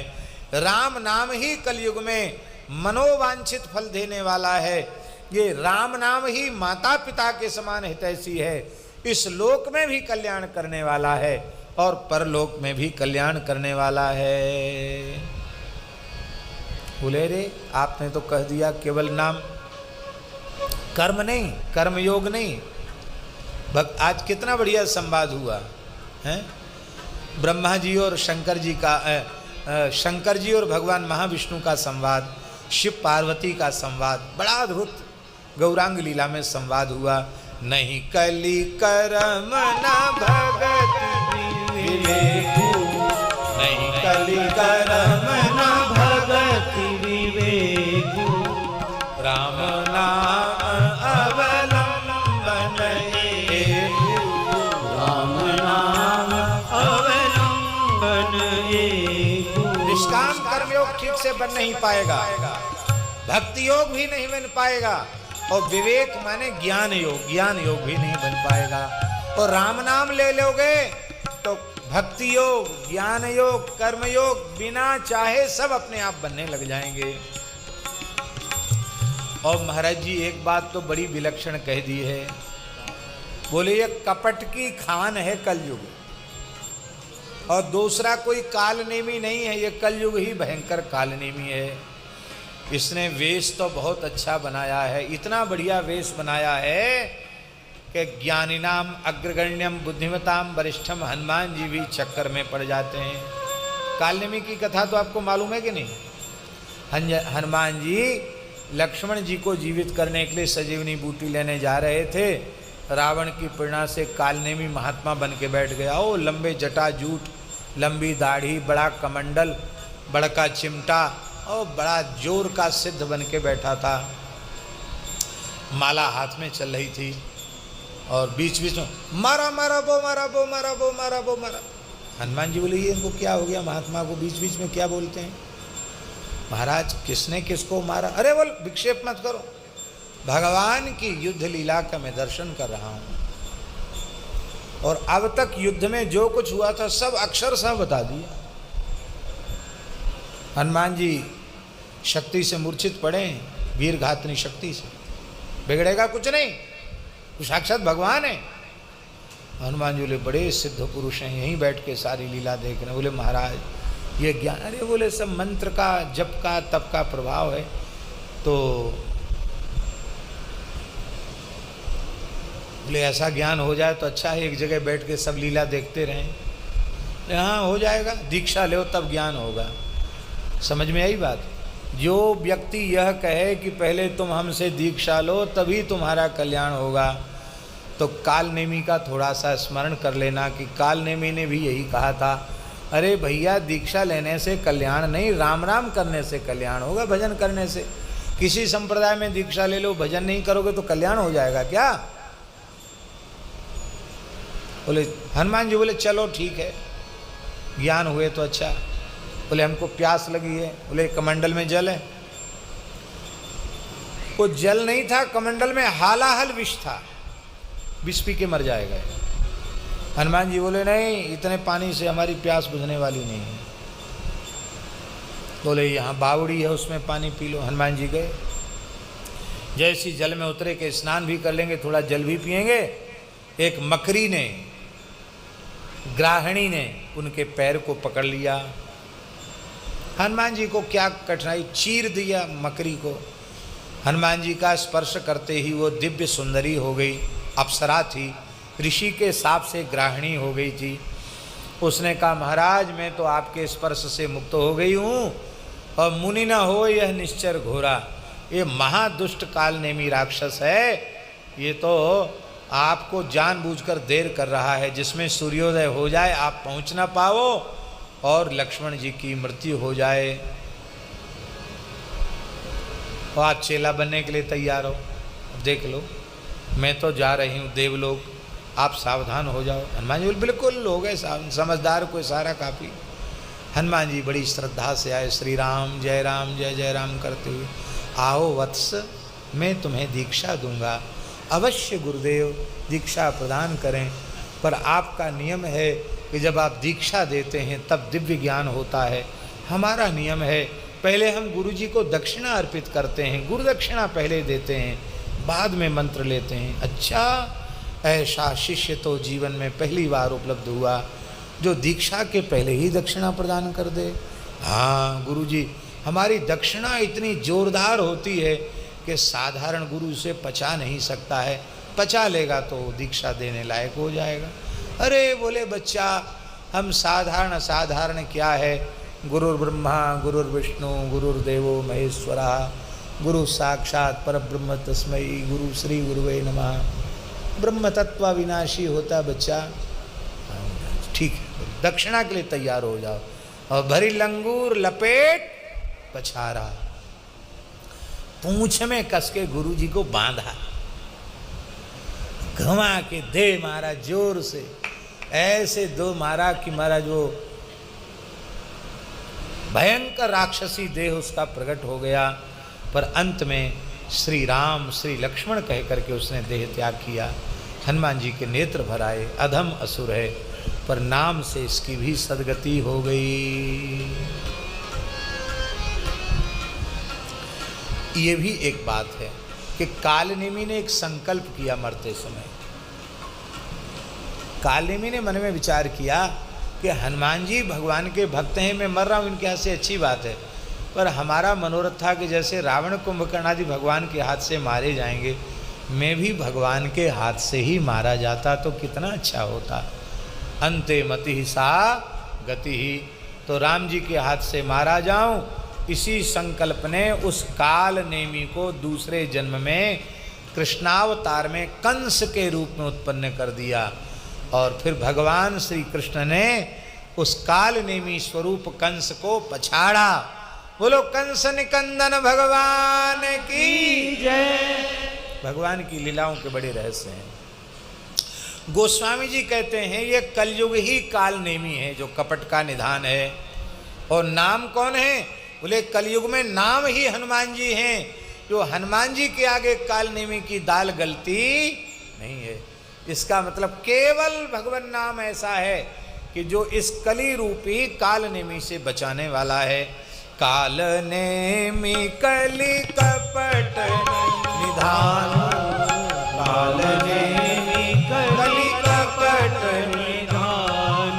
राम नाम ही कलयुग में मनोवांछित फल देने वाला है। ये राम नाम ही माता पिता के समान हितैषी है। इस लोक में भी कल्याण करने वाला है और परलोक में भी कल्याण करने वाला है। बोले रे आपने तो कह दिया केवल नाम, कर्म नहीं, कर्मयोग नहीं। आज कितना बढ़िया संवाद हुआ है। ब्रह्मा जी और शंकर जी का, शंकर जी और भगवान महाविष्णु का संवाद, शिव पार्वती का संवाद, बड़ा अद्भुत गौरांग लीला में संवाद हुआ। नहीं कली कर्म न भगति विवेकु, नहीं कली कर्म न भगति विवेकु। राम नाम अवलंबन एकु, राम नाम अवलंबन एकु। निष्काम कर्मयोग ठीक से बन नहीं पाएगा, भक्ति योग भी नहीं बन पाएगा और विवेक माने ज्ञान योग, ज्ञान योग भी नहीं बन पाएगा। और राम नाम ले लोगे तो भक्ति योग, ज्ञान योग, कर्म योग बिना चाहे सब अपने आप बनने लग जाएंगे। और महाराज जी एक बात तो बड़ी विलक्षण कह दी है, बोले ये कपट की खान है कलयुग, और दूसरा कोई कालनेमी नहीं है, ये कलयुग ही भयंकर कालनेमी है। इसने वेश तो बहुत अच्छा बनाया है, इतना बढ़िया वेश बनाया है कि ज्ञानिनाम अग्रगण्यम बुद्धिमताम वरिष्ठम हनुमान जी भी चक्कर में पड़ जाते हैं। कालनेमी की कथा तो आपको मालूम है कि नहीं? हनुमान जी लक्ष्मण जी को जीवित करने के लिए सजीवनी बूटी लेने जा रहे थे। रावण की प्रेरणा से कालनेमी महात्मा बन के बैठ गया। ओ लंबे जटाजूट, लंबी दाढ़ी, बड़ा कमंडल, बड़का चिमटा और बड़ा जोर का सिद्ध बन के बैठा था। माला हाथ में चल रही थी और बीच बीच में मारा मारा बो मारा बो मारा बो मारा बो मारा। हनुमान जी बोले ये इनको क्या हो गया, महात्मा को बीच बीच में क्या बोलते हैं? महाराज किसने किसको मारा? अरे बोल विक्षेप मत करो, भगवान की युद्ध लीला का मैं दर्शन कर रहा हूँ और अब तक युद्ध में जो कुछ हुआ था सब अक्षरशः बता दिया। हनुमान जी शक्ति से मूर्छित पड़े, वीर घातनी शक्ति से, बिगड़ेगा कुछ नहीं, तो साक्षात भगवान है। हनुमान जी बोले बड़े सिद्ध पुरुष हैं, यहीं बैठ के सारी लीला देख रहे। बोले महाराज ये ज्ञान, अरे बोले सब मंत्र का, जप का, तप का प्रभाव है। तो बोले ऐसा ज्ञान हो जाए तो अच्छा है, एक जगह बैठ के सब लीला देखते रहें। हाँ हो जाएगा, दीक्षा लो तब ज्ञान होगा। समझ में आई बात? जो व्यक्ति यह कहे कि पहले तुम हमसे दीक्षा लो तभी तुम्हारा कल्याण होगा, तो कालनेमी का थोड़ा सा स्मरण कर लेना कि कालनेमी ने भी यही कहा था, अरे भैया दीक्षा लेने से कल्याण नहीं, राम राम करने से कल्याण होगा, भजन करने से। किसी संप्रदाय में दीक्षा ले लो, भजन नहीं करोगे तो कल्याण हो जाएगा क्या? बोले हनुमान जी बोले चलो ठीक है, ज्ञान हुए तो अच्छा। बोले हमको प्यास लगी है। बोले कमंडल में जल है। वो जल नहीं था, कमंडल में हालाहल विष था, विष पी के मर जाएगा। हनुमान जी बोले नहीं, इतने पानी से हमारी प्यास बुझने वाली नहीं है। बोले यहाँ बावड़ी है, उसमें पानी पी लो। हनुमान जी गए, जैसी जल में उतरे के स्नान भी कर लेंगे, थोड़ा जल भी पिएंगे, एक मकरी ने, ग्राहणी ने उनके पैर को पकड़ लिया। हनुमान जी को क्या कठिनाई, चीर दिया मकरी को। हनुमान जी का स्पर्श करते ही वो दिव्य सुंदरी हो गई, अप्सरा थी, ऋषि के साप से ग्राहणी हो गई थी। उसने कहा महाराज मैं तो आपके स्पर्श से मुक्त हो गई हूँ, और मुनि न हो यह निश्चर घोरा, ये महादुष्ट कालनेमी राक्षस है, ये तो आपको जानबूझकर देर कर रहा है, जिसमें सूर्योदय हो जाए आप पहुँच ना पाओ और लक्ष्मण जी की मृत्यु हो जाए, तो आप चेला बनने के लिए तैयार हो। देख लो मैं तो जा रही हूँ देवलोक, आप सावधान हो जाओ। हनुमान जी बोले बिल्कुल हो गए, समझदार को इशारा काफ़ी। हनुमान जी बड़ी श्रद्धा से आए, श्री राम जय जय राम करते हुए, आओ वत्स मैं तुम्हें दीक्षा दूंगा, अवश्य गुरुदेव दीक्षा प्रदान करें, पर आपका नियम है कि जब आप दीक्षा देते हैं तब दिव्य ज्ञान होता है। हमारा नियम है पहले हम गुरु जी को दक्षिणा अर्पित करते हैं, गुरु दक्षिणा पहले देते हैं, बाद में मंत्र लेते हैं। अच्छा, ऐसा शिष्य तो जीवन में पहली बार उपलब्ध हुआ जो दीक्षा के पहले ही दक्षिणा प्रदान कर दे। हाँ गुरुजी, हमारी दक्षिणा इतनी जोरदार होती है कि साधारण गुरु से पचा नहीं सकता है, पचा लेगा तो दीक्षा देने लायक हो जाएगा। अरे बोले बच्चा, हम साधारण असाधारण क्या है, गुरुर्ब्रह्मा गुरुर्विष्णु गुरुर्देवो महेश्वरा, गुरु साक्षात परब्रह्म तस्मै गुरु श्री गुरुवे नमः, ब्रह्म तत्व विनाशी होता बच्चा। ठीक है, दक्षिणा के लिए तैयार हो जाओ। और भरी लंगूर लपेट पछारा, पूंछ में कस के गुरु जी को बांधा, घुमा के दे मारा जोर से, ऐसे दो मारा कि महाराज वो भयंकर राक्षसी देह उसका प्रकट हो गया। पर अंत में श्री राम श्री लक्ष्मण कह करके उसने देह त्याग किया। हनुमान जी के नेत्र भर आए, अधम असुर है पर नाम से इसकी भी सदगति हो गई। ये भी एक बात है कि कालनेमी ने एक संकल्प किया मरते समय। कालनेमी ने मन में विचार किया कि हनुमान जी भगवान के भक्त हैं, मैं मर रहा हूँ इनके हाथ से, अच्छी बात है, पर हमारा मनोरथ था कि जैसे रावण कुंभकर्ण आदि भगवान के हाथ से मारे जाएंगे, मैं भी भगवान के हाथ से ही मारा जाता तो कितना अच्छा होता। अंते मति सा गति ही, तो राम जी के हाथ से मारा जाऊं, इसी संकल्प ने उस काल नेमी को दूसरे जन्म में कृष्णावतार में कंस के रूप में उत्पन्न कर दिया। और फिर भगवान श्री कृष्ण ने उस काल नेमी स्वरूप कंस को पछाड़ा। बोलो कंस निकंदन भगवान की जय। भगवान की लीलाओं के बड़े रहस्य हैं। गोस्वामी जी कहते हैं ये कलयुग ही काल नेमी है जो कपट का निधान है। और नाम कौन है? बोले कलयुग में नाम ही हनुमान जी हैं, जो हनुमान जी के आगे काल नेमी की दाल गलती नहीं है। इसका मतलब केवल भगवान नाम ऐसा है कि जो इस कली रूपी काल नेमी से बचाने वाला है। काल नेमी कली कपट निधान, काल नेमी कली कपट निधान,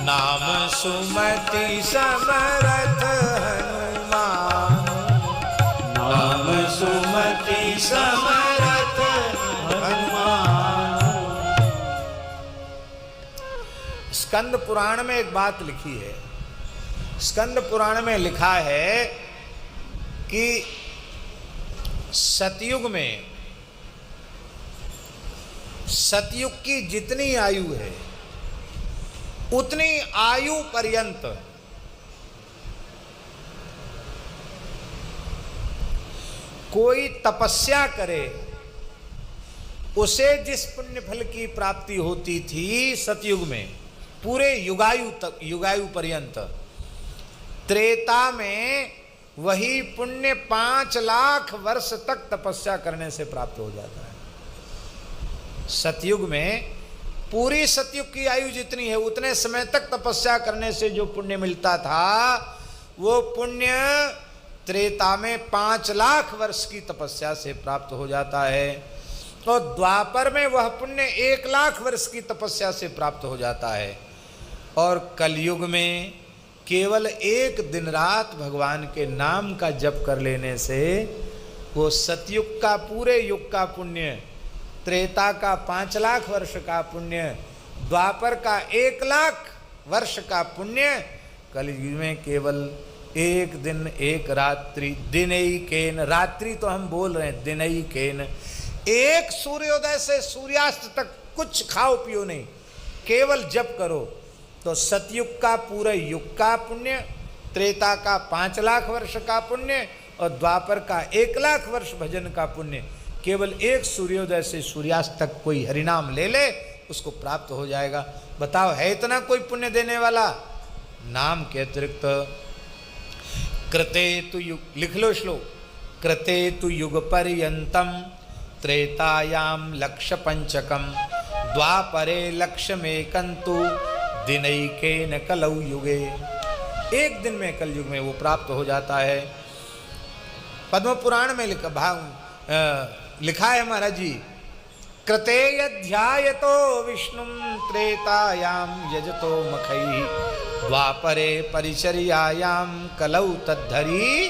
नाम सुमति समरथ हनुमान, नाम सुमति समरथ हनुमान। स्कंद पुराण में एक बात लिखी है। स्कंद पुराण में लिखा है कि सतयुग में, सतयुग की जितनी आयु है उतनी आयु पर्यंत कोई तपस्या करे उसे जिस पुण्य फल की प्राप्ति होती थी सतयुग में, पूरे युगायु तक, युगायु पर्यंत, त्रेता में वही पुण्य 5 लाख वर्ष तक तपस्या करने से प्राप्त हो जाता है। सतयुग में पूरी सतयुग की आयु जितनी है उतने समय तक तपस्या करने से जो पुण्य मिलता था, वो पुण्य त्रेता में 5 लाख वर्ष की तपस्या से प्राप्त हो जाता है। तो द्वापर में वह पुण्य 1 लाख वर्ष की तपस्या से प्राप्त हो जाता है। और कलयुग में केवल 1 दिन रात भगवान के नाम का जप कर लेने से वो सतयुग का पूरे युग का पुण्य, त्रेता का 5 लाख वर्ष का पुण्य, द्वापर का 1 लाख वर्ष का पुण्य, कलयुग में केवल 1 दिन 1 रात्रि, दिनई केन, रात्रि तो हम बोल रहे हैं, दिनई केन, एक सूर्योदय से सूर्यास्त तक कुछ खाओ पियो नहीं, केवल जप करो, तो सतयुग का पूरे युग का पुण्य, त्रेता का 5 लाख वर्ष का पुण्य और द्वापर का 1 लाख वर्ष भजन का पुण्य, केवल एक सूर्योदय से सूर्यास्त तक कोई हरिनाम ले ले उसको प्राप्त हो जाएगा। बताओ है इतना कोई पुण्य देने वाला? नाम के अतिरिक्त कृते तु युग, लिख लो श्लोक, कृते तु युग पर्यंतम त्रेतायाम लक्ष्य पंचकम द्वापरे लक्ष्य में कंतु दिनैकेन कलौ युगे। 1 दिन में कलयुग में वो प्राप्त हो जाता है। पद्म पुराण में लिखा है महाराज जी, कृते यध्यायतो विष्णुम त्रेतायाम यजतो मखैः द्वापरे परिचर्यायाम कलौ तद्धरी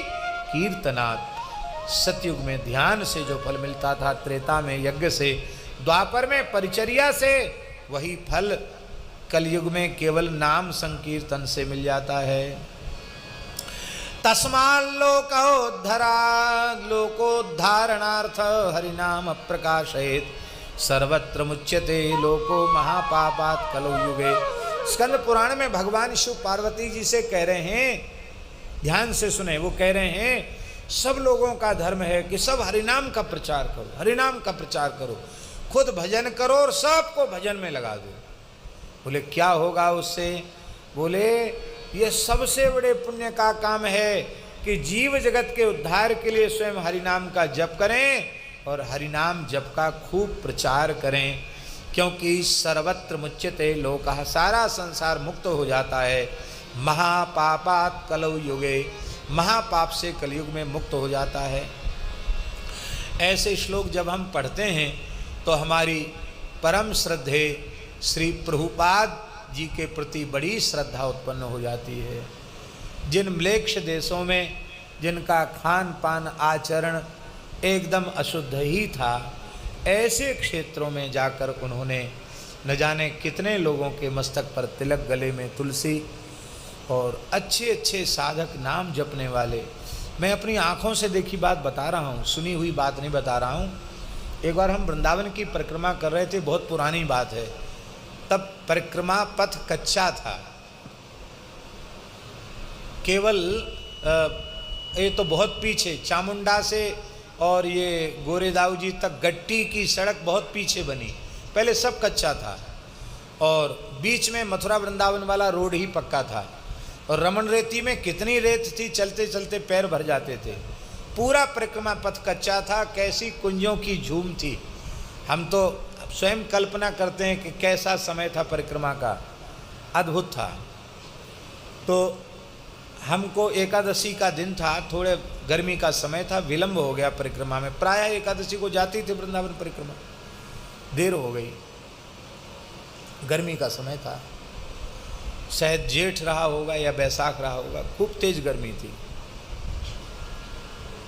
कीर्तनात्। सतयुग में ध्यान से जो फल मिलता था, त्रेता में यज्ञ से, द्वापर में परिचर्या से, वही फल कलयुग में केवल नाम संकीर्तन से मिल जाता है। लोकोद्धारणार्थ हरिनाम प्रकाशयेत् सर्वत्र मुच्यते लोको महापापात् कलौ युगे। स्कंद पुराण में भगवान शिव पार्वती जी से कह रहे हैं, ध्यान से सुने, वो कह रहे हैं सब लोगों का धर्म है कि सब हरिनाम का प्रचार करो, हरिनाम का प्रचार करो, खुद भजन करो और सबको भजन में लगा दो। बोले क्या होगा उससे? बोले ये सबसे बड़े पुण्य का काम है कि जीव जगत के उद्धार के लिए स्वयं हरिनाम का जप करें और हरिनाम जप का खूब प्रचार करें, क्योंकि सर्वत्र मुच्यते लोकः, सारा संसार मुक्त हो जाता है, महापापात् कलौ युगे, महापाप से कलयुग में मुक्त हो जाता है। ऐसे श्लोक जब हम पढ़ते हैं तो हमारी परम श्रद्धे श्री प्रभुपाद जी के प्रति बड़ी श्रद्धा उत्पन्न हो जाती है। जिन म्लेच्छ देशों में जिनका खान पान आचरण एकदम अशुद्ध ही था, ऐसे क्षेत्रों में जाकर उन्होंने न जाने कितने लोगों के मस्तक पर तिलक, गले में तुलसी और अच्छे अच्छे साधक नाम जपने वाले, मैं अपनी आँखों से देखी बात बता रहा हूँ, सुनी हुई बात नहीं बता रहा हूँ। एक बार हम वृंदावन की परिक्रमा कर रहे थे, बहुत पुरानी बात है, तब परिक्रमा पथ कच्चा था, केवल ये तो बहुत पीछे चामुंडा से और ये गोरेदाऊ जी तक गट्टी की सड़क बहुत पीछे बनी, पहले सब कच्चा था और बीच में मथुरा वृंदावन वाला रोड ही पक्का था और रमन रेती में कितनी रेत थी, चलते चलते पैर भर जाते थे। पूरा परिक्रमा पथ कच्चा था, कैसी कुंजों की झूम थी। हम तो स्वयं कल्पना करते हैं कि कैसा समय था परिक्रमा का, अद्भुत था। तो हमको एकादशी का दिन था, थोड़े गर्मी का समय था, विलंब हो गया परिक्रमा में, प्रायः एकादशी को जाती थी वृंदावन परिक्रमा, देर हो गई, गर्मी का समय था, शायद जेठ रहा होगा या बैसाख रहा होगा, खूब तेज गर्मी थी।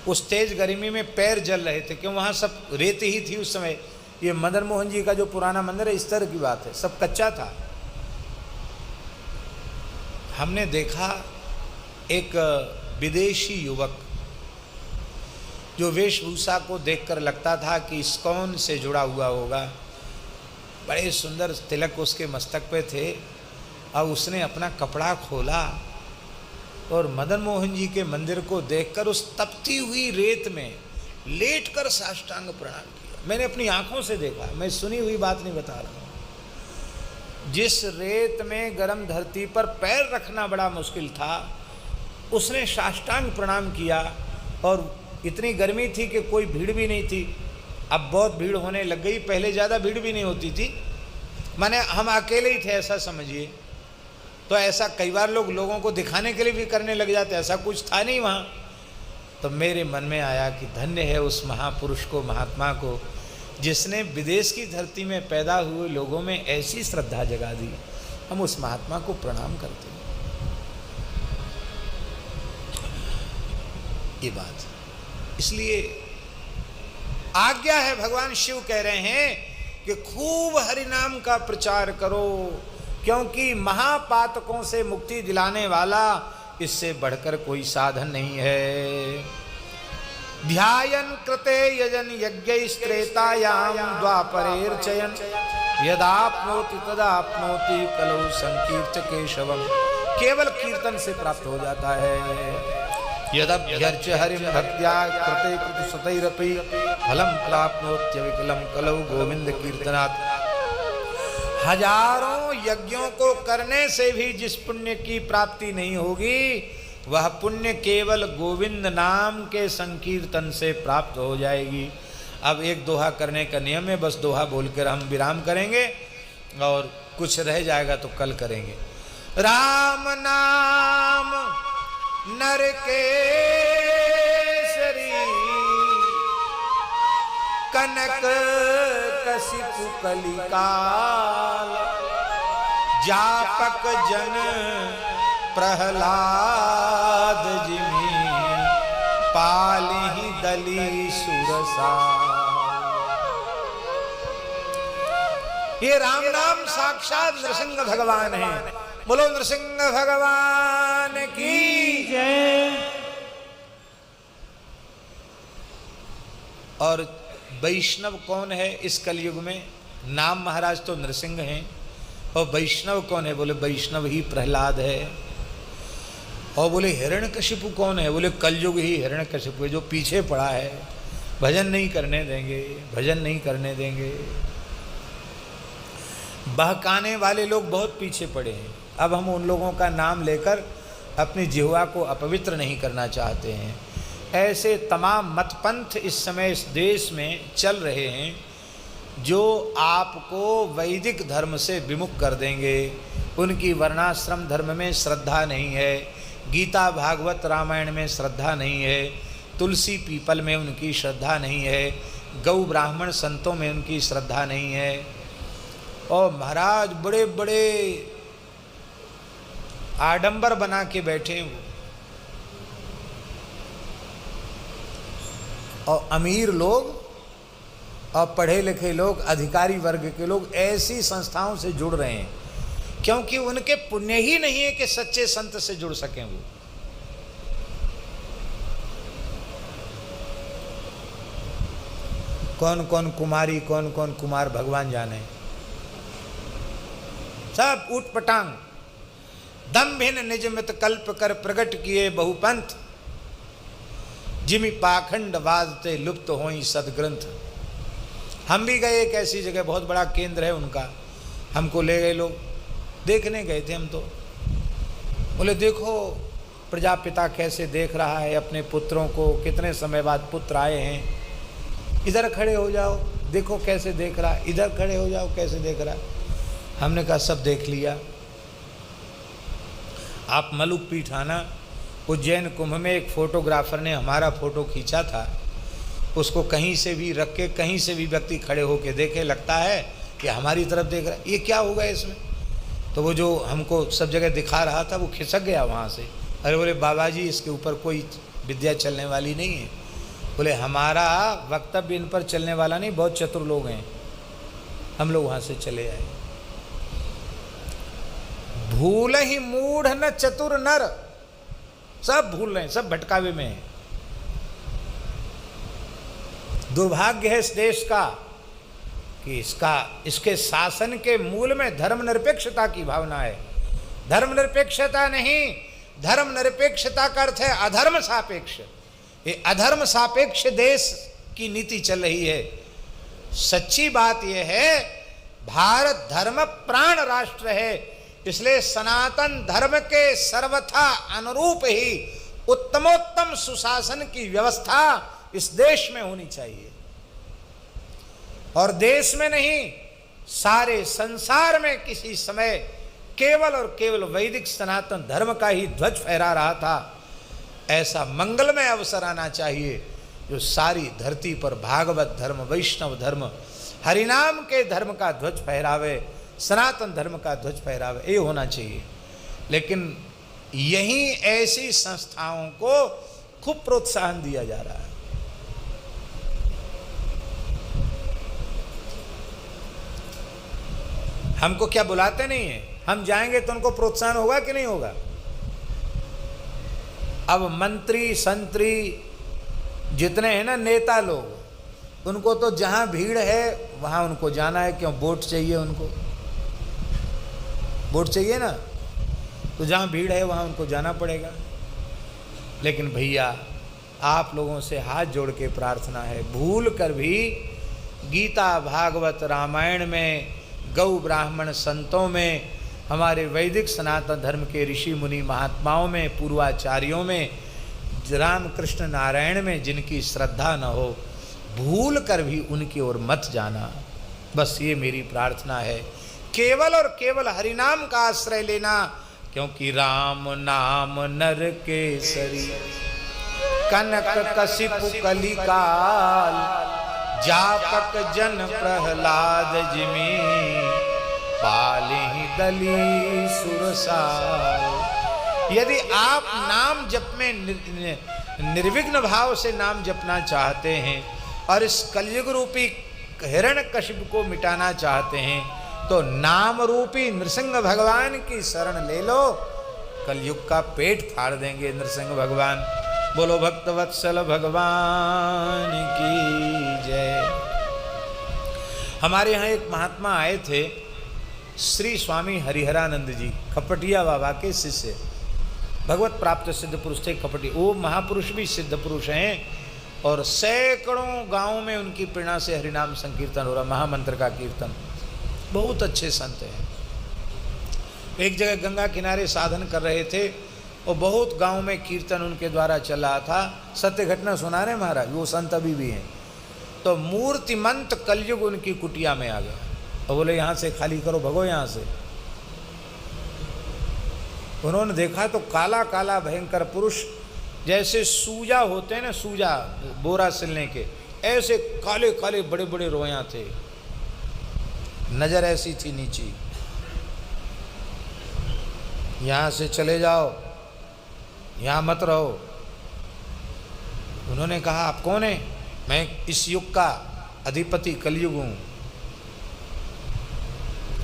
उस तेज गर्मी में पैर जल रहे थे, क्यों वहाँ सब रेत ही थी उस समय। ये मदन मोहन जी का जो पुराना मंदिर है, इस तरह की बात है, सब कच्चा था। हमने देखा एक विदेशी युवक जो वेशभूषा को देखकर लगता था कि इस्कॉन से जुड़ा हुआ होगा, बड़े सुंदर तिलक उसके मस्तक पे थे, और उसने अपना कपड़ा खोला और मदन मोहन जी के मंदिर को देखकर उस तपती हुई रेत में लेटकर साष्टांग प्रणाम किया। मैंने अपनी आंखों से देखा, मैं सुनी हुई बात नहीं बता रहा हूँ। जिस रेत में गर्म धरती पर पैर रखना बड़ा मुश्किल था, उसने साष्टांग प्रणाम किया, और इतनी गर्मी थी कि कोई भीड़ भी नहीं थी। अब बहुत भीड़ होने लग गई, पहले ज़्यादा भीड़ भी नहीं होती थी, माने हम अकेले ही थे ऐसा समझिए। तो ऐसा कई बार लोगों को दिखाने के लिए भी करने लग जाते, ऐसा कुछ था नहीं वहाँ। तो मेरे मन में आया कि धन्य है उस महापुरुष को, महात्मा को, जिसने विदेश की धरती में पैदा हुए लोगों में ऐसी श्रद्धा जगा दी। हम उस महात्मा को प्रणाम करते हैं। ये बात, इसलिए आज्ञा है, भगवान शिव कह रहे हैं कि खूब हरि नाम का प्रचार करो, क्योंकि महापातकों से मुक्ति दिलाने वाला इससे बढ़कर कोई साधन नहीं है। ध्यायन कृते यजन यज्ञैस्त्रेतायाम द्वापरेर्चयन यदाप्नोति तदाप्नोति कलौ संकीर्त केशवम। केवल कीर्तन से प्राप्त हो जाता है। यदभ्यर्च हरिम भक्त्या कृते कृत सतैरपि फलम प्राप्नोत्यविकलम कलौ गोविंद कीर्तनात्। हजारों यज्ञों को करने से भी जिस पुण्य की प्राप्ति नहीं होगी, वह पुण्य केवल गोविंद नाम के संकीर्तन से प्राप्त हो जाएगी। अब एक दोहा करने का नियम है, बस दोहा बोलकर हम विराम करेंगे, और कुछ रह जाएगा तो कल करेंगे। राम नाम नर केसरी कनक कसिपु कलिकाल। जापक जन प्रहलाद जिमि पालिहि दली सुरसा। ये राम नाम साक्षात नृसिंह भगवान है। बोलो नृसिंह भगवान की जय। और वैष्णव कौन है इस कलयुग में? नाम महाराज तो नृसिंह हैं, और वैष्णव कौन है? बोले वैष्णव ही प्रहलाद है। और बोले हिरण्यकशिपु कौन है? बोले कलयुग ही हिरण्यकशिपु है, जो पीछे पड़ा है, भजन नहीं करने देंगे, भजन नहीं करने देंगे। बहकाने वाले लोग बहुत पीछे पड़े हैं। अब हम उन लोगों का नाम लेकर अपनी जिह्वा को अपवित्र नहीं करना चाहते हैं। ऐसे तमाम मतपंथ इस समय इस देश में चल रहे हैं, जो आपको वैदिक धर्म से विमुख कर देंगे। उनकी वर्णाश्रम धर्म में श्रद्धा नहीं है, गीता भागवत रामायण में श्रद्धा नहीं है, तुलसी पीपल में उनकी श्रद्धा नहीं है, गौ ब्राह्मण संतों में उनकी श्रद्धा नहीं है। और महाराज बड़े बड़े आडंबर बना के बैठे वो, और अमीर लोग और पढ़े लिखे लोग, अधिकारी वर्ग के लोग ऐसी संस्थाओं से जुड़ रहे हैं, क्योंकि उनके पुण्य ही नहीं है कि सच्चे संत से जुड़ सकें। वो कौन कौन कुमारी, कौन कौन कुमार भगवान जाने, सब ऊट पटांग दम्भिन निजमित कल्प कर प्रगट किए बहुपंथ। जिमि पाखंड वादते लुप्त होई सदग्रंथ। हम भी गए एक ऐसी जगह, बहुत बड़ा केंद्र है उनका, हमको ले गए लोग, देखने गए थे हम। तो बोले देखो प्रजापिता कैसे देख रहा है अपने पुत्रों को, कितने समय बाद पुत्र आए हैं। इधर खड़े हो जाओ, देखो कैसे देख रहा है, इधर खड़े हो जाओ कैसे देख रहा है। हमने कहा सब देख लिया। आप मलुक पीठ आना, उज्जैन कुंभ में एक फोटोग्राफर ने हमारा फोटो खींचा था, उसको कहीं से भी रख के कहीं से भी व्यक्ति खड़े होके देखे, लगता है कि हमारी तरफ देख रहा है, ये क्या होगा इसमें। तो वो जो हमको सब जगह दिखा रहा था वो खिसक गया वहाँ से। अरे बोले बाबा जी इसके ऊपर कोई विद्या चलने वाली नहीं है। बोले हमारा वक्तव्य इन पर चलने वाला नहीं, बहुत चतुर लोग हैं। हम लोग वहाँ से चले आए। भूल ही मूढ़ न चतुर नर, सब भूल रहे हैं, सब भटकावे में हैं। दुर्भाग्य है इस देश का कि इसके शासन के मूल में धर्मनिरपेक्षता की भावना है। धर्मनिरपेक्षता नहीं, धर्मनिरपेक्षता का अर्थ है अधर्म सापेक्ष। ये अधर्म सापेक्ष देश की नीति चल रही है। सच्ची बात यह है, भारत धर्म प्राण राष्ट्र है, इसलिए सनातन धर्म के सर्वथा अनुरूप ही उत्तमोत्तम सुशासन की व्यवस्था इस देश में होनी चाहिए, और देश में नहीं सारे संसार में किसी समय केवल और केवल वैदिक सनातन धर्म का ही ध्वज फहरा रहा था। ऐसा मंगलमय अवसर आना चाहिए जो सारी धरती पर भागवत धर्म, वैष्णव धर्म, हरिनाम के धर्म का ध्वज फहरावे, सनातन धर्म का ध्वज फहरावे, ये होना चाहिए। लेकिन यही ऐसी संस्थाओं को खूब प्रोत्साहन दिया जा रहा है। हमको क्या बुलाते नहीं है, हम जाएंगे तो उनको प्रोत्साहन होगा कि नहीं होगा? अब मंत्री संतरी जितने हैं ना, नेता लोग, उनको तो जहां भीड़ है वहां उनको जाना है। क्यों? वोट चाहिए उनको, वोट चाहिए ना, तो जहां भीड़ है वहां उनको जाना पड़ेगा। लेकिन भैया आप लोगों से हाथ जोड़ के प्रार्थना है, भूल कर भी गीता, भागवत, रामायण में, गौ ब्राह्मण संतों में, हमारे वैदिक सनातन धर्म के ऋषि मुनि महात्माओं में, पूर्वाचार्यों में, राम कृष्ण नारायण में जिनकी श्रद्धा न हो, भूल कर भी उनकी ओर मत जाना। बस ये मेरी प्रार्थना है। केवल और केवल हरिनाम का आश्रय लेना, क्योंकि राम नाम नर केसरी, कनक कशिपु कलिकाल, जापक जन प्रहलाद जिमी, पालिहि दली सुरसाल। यदि आप नाम जप में निर्विघ्न भाव से नाम जपना चाहते हैं और इस कलयुग रूपी हिरण्यकशिपु को मिटाना चाहते हैं, तो नाम रूपी नृसिंह भगवान की शरण ले लो, कलयुग का पेट फाड़ देंगे नृसिंह भगवान। बोलो भक्तवत्सल भगवान की जय। हमारे यहाँ एक महात्मा आए थे, श्री स्वामी हरिहरानंद जी, खपटिया बाबा के शिष्य, भगवत प्राप्त सिद्ध पुरुष थे खपटी। वो महापुरुष भी सिद्ध पुरुष हैं, और सैकड़ों गांवों में उनकी प्रेरणा से हरिनाम संकीर्तन हो रहा, महामंत्र का कीर्तन। बहुत अच्छे संत हैं। एक जगह गंगा किनारे साधन कर रहे थे, और बहुत गांव में कीर्तन उनके द्वारा चल रहा था। सत्य घटना सुना रहे महाराज, वो संत अभी भी हैं। तो मूर्तिमंत कलयुग उनकी कुटिया में आ गया, और बोले यहाँ से खाली करो, भगो यहाँ से। उन्होंने देखा तो काला काला भयंकर पुरुष, जैसे सूजा होते हैं ना, सूजा बोरा सिलने के, ऐसे काले काले बड़े बड़े रोया थे, नजर ऐसी थी नीची। यहाँ से चले जाओ, यहाँ मत रहो। उन्होंने कहा आप कौन है? मैं इस युग का अधिपति कलयुग हूँ,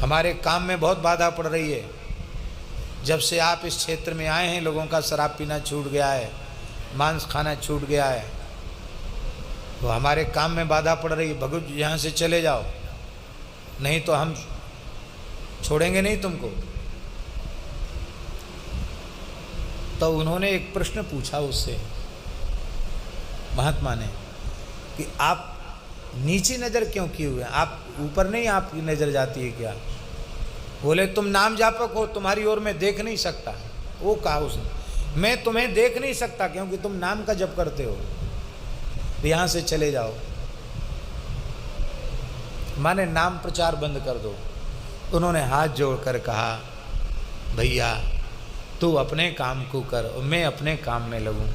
हमारे काम में बहुत बाधा पड़ रही है। जब से आप इस क्षेत्र में आए हैं, लोगों का शराब पीना छूट गया है, मांस खाना छूट गया है, तो हमारे काम में बाधा पड़ रही है। भगवान यहाँ से चले जाओ, नहीं तो हम छोड़ेंगे नहीं तुमको। तो उन्होंने एक प्रश्न पूछा उससे, महात्मा ने, कि आप नीची नज़र क्यों किए हुए हैं, आप ऊपर नहीं आपकी नज़र जाती है क्या? बोले तुम नाम जापक हो, तुम्हारी ओर मैं देख नहीं सकता। वो कहा उसने, मैं तुम्हें देख नहीं सकता क्योंकि तुम नाम का जप करते हो, तो यहाँ से चले जाओ, माने नाम प्रचार बंद कर दो। उन्होंने हाथ जोड़कर कहा, भैया तू अपने काम को कर और मैं अपने काम में लगूं।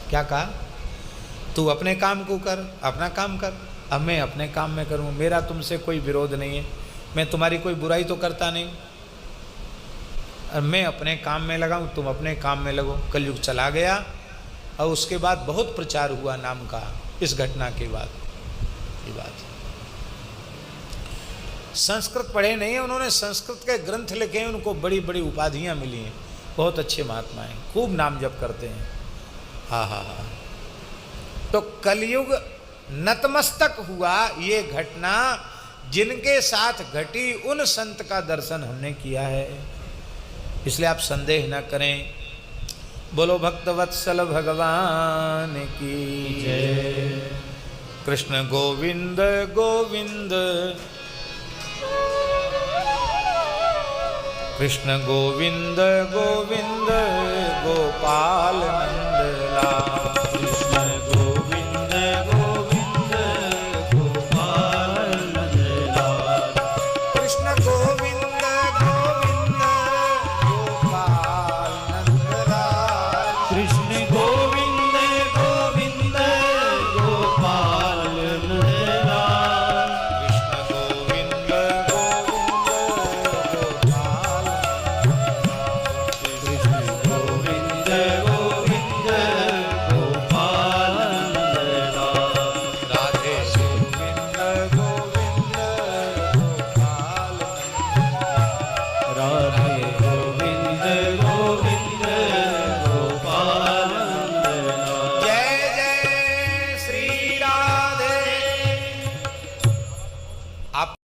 क्या कहा? तू अपने काम को कर, अपना काम कर, अब मैं अपने काम में करूं। मेरा तुमसे कोई विरोध नहीं है, मैं तुम्हारी कोई बुराई तो करता नहीं, और मैं अपने काम में लगा हूं, तुम अपने काम में लगो। कलयुग चला गया, और उसके बाद बहुत प्रचार हुआ नाम का। इस घटना के बाद ये बात, संस्कृत पढ़े नहीं है उन्होंने, संस्कृत के ग्रंथ लिखे हैं, उनको बड़ी बड़ी उपाधियां मिली हैं। बहुत अच्छे महात्मा हैं, खूब नाम जप करते हैं। हाँ हाँ हाँ। तो कलयुग नतमस्तक हुआ, ये घटना जिनके साथ घटी उन संत का दर्शन हमने किया है, इसलिए आप संदेह न करें। बोलो भक्तवत्सल भगवान की जय। कृष्ण गोविंद गोविंद, कृष्ण गोविंद गोविंद गोपाल नंद लाल।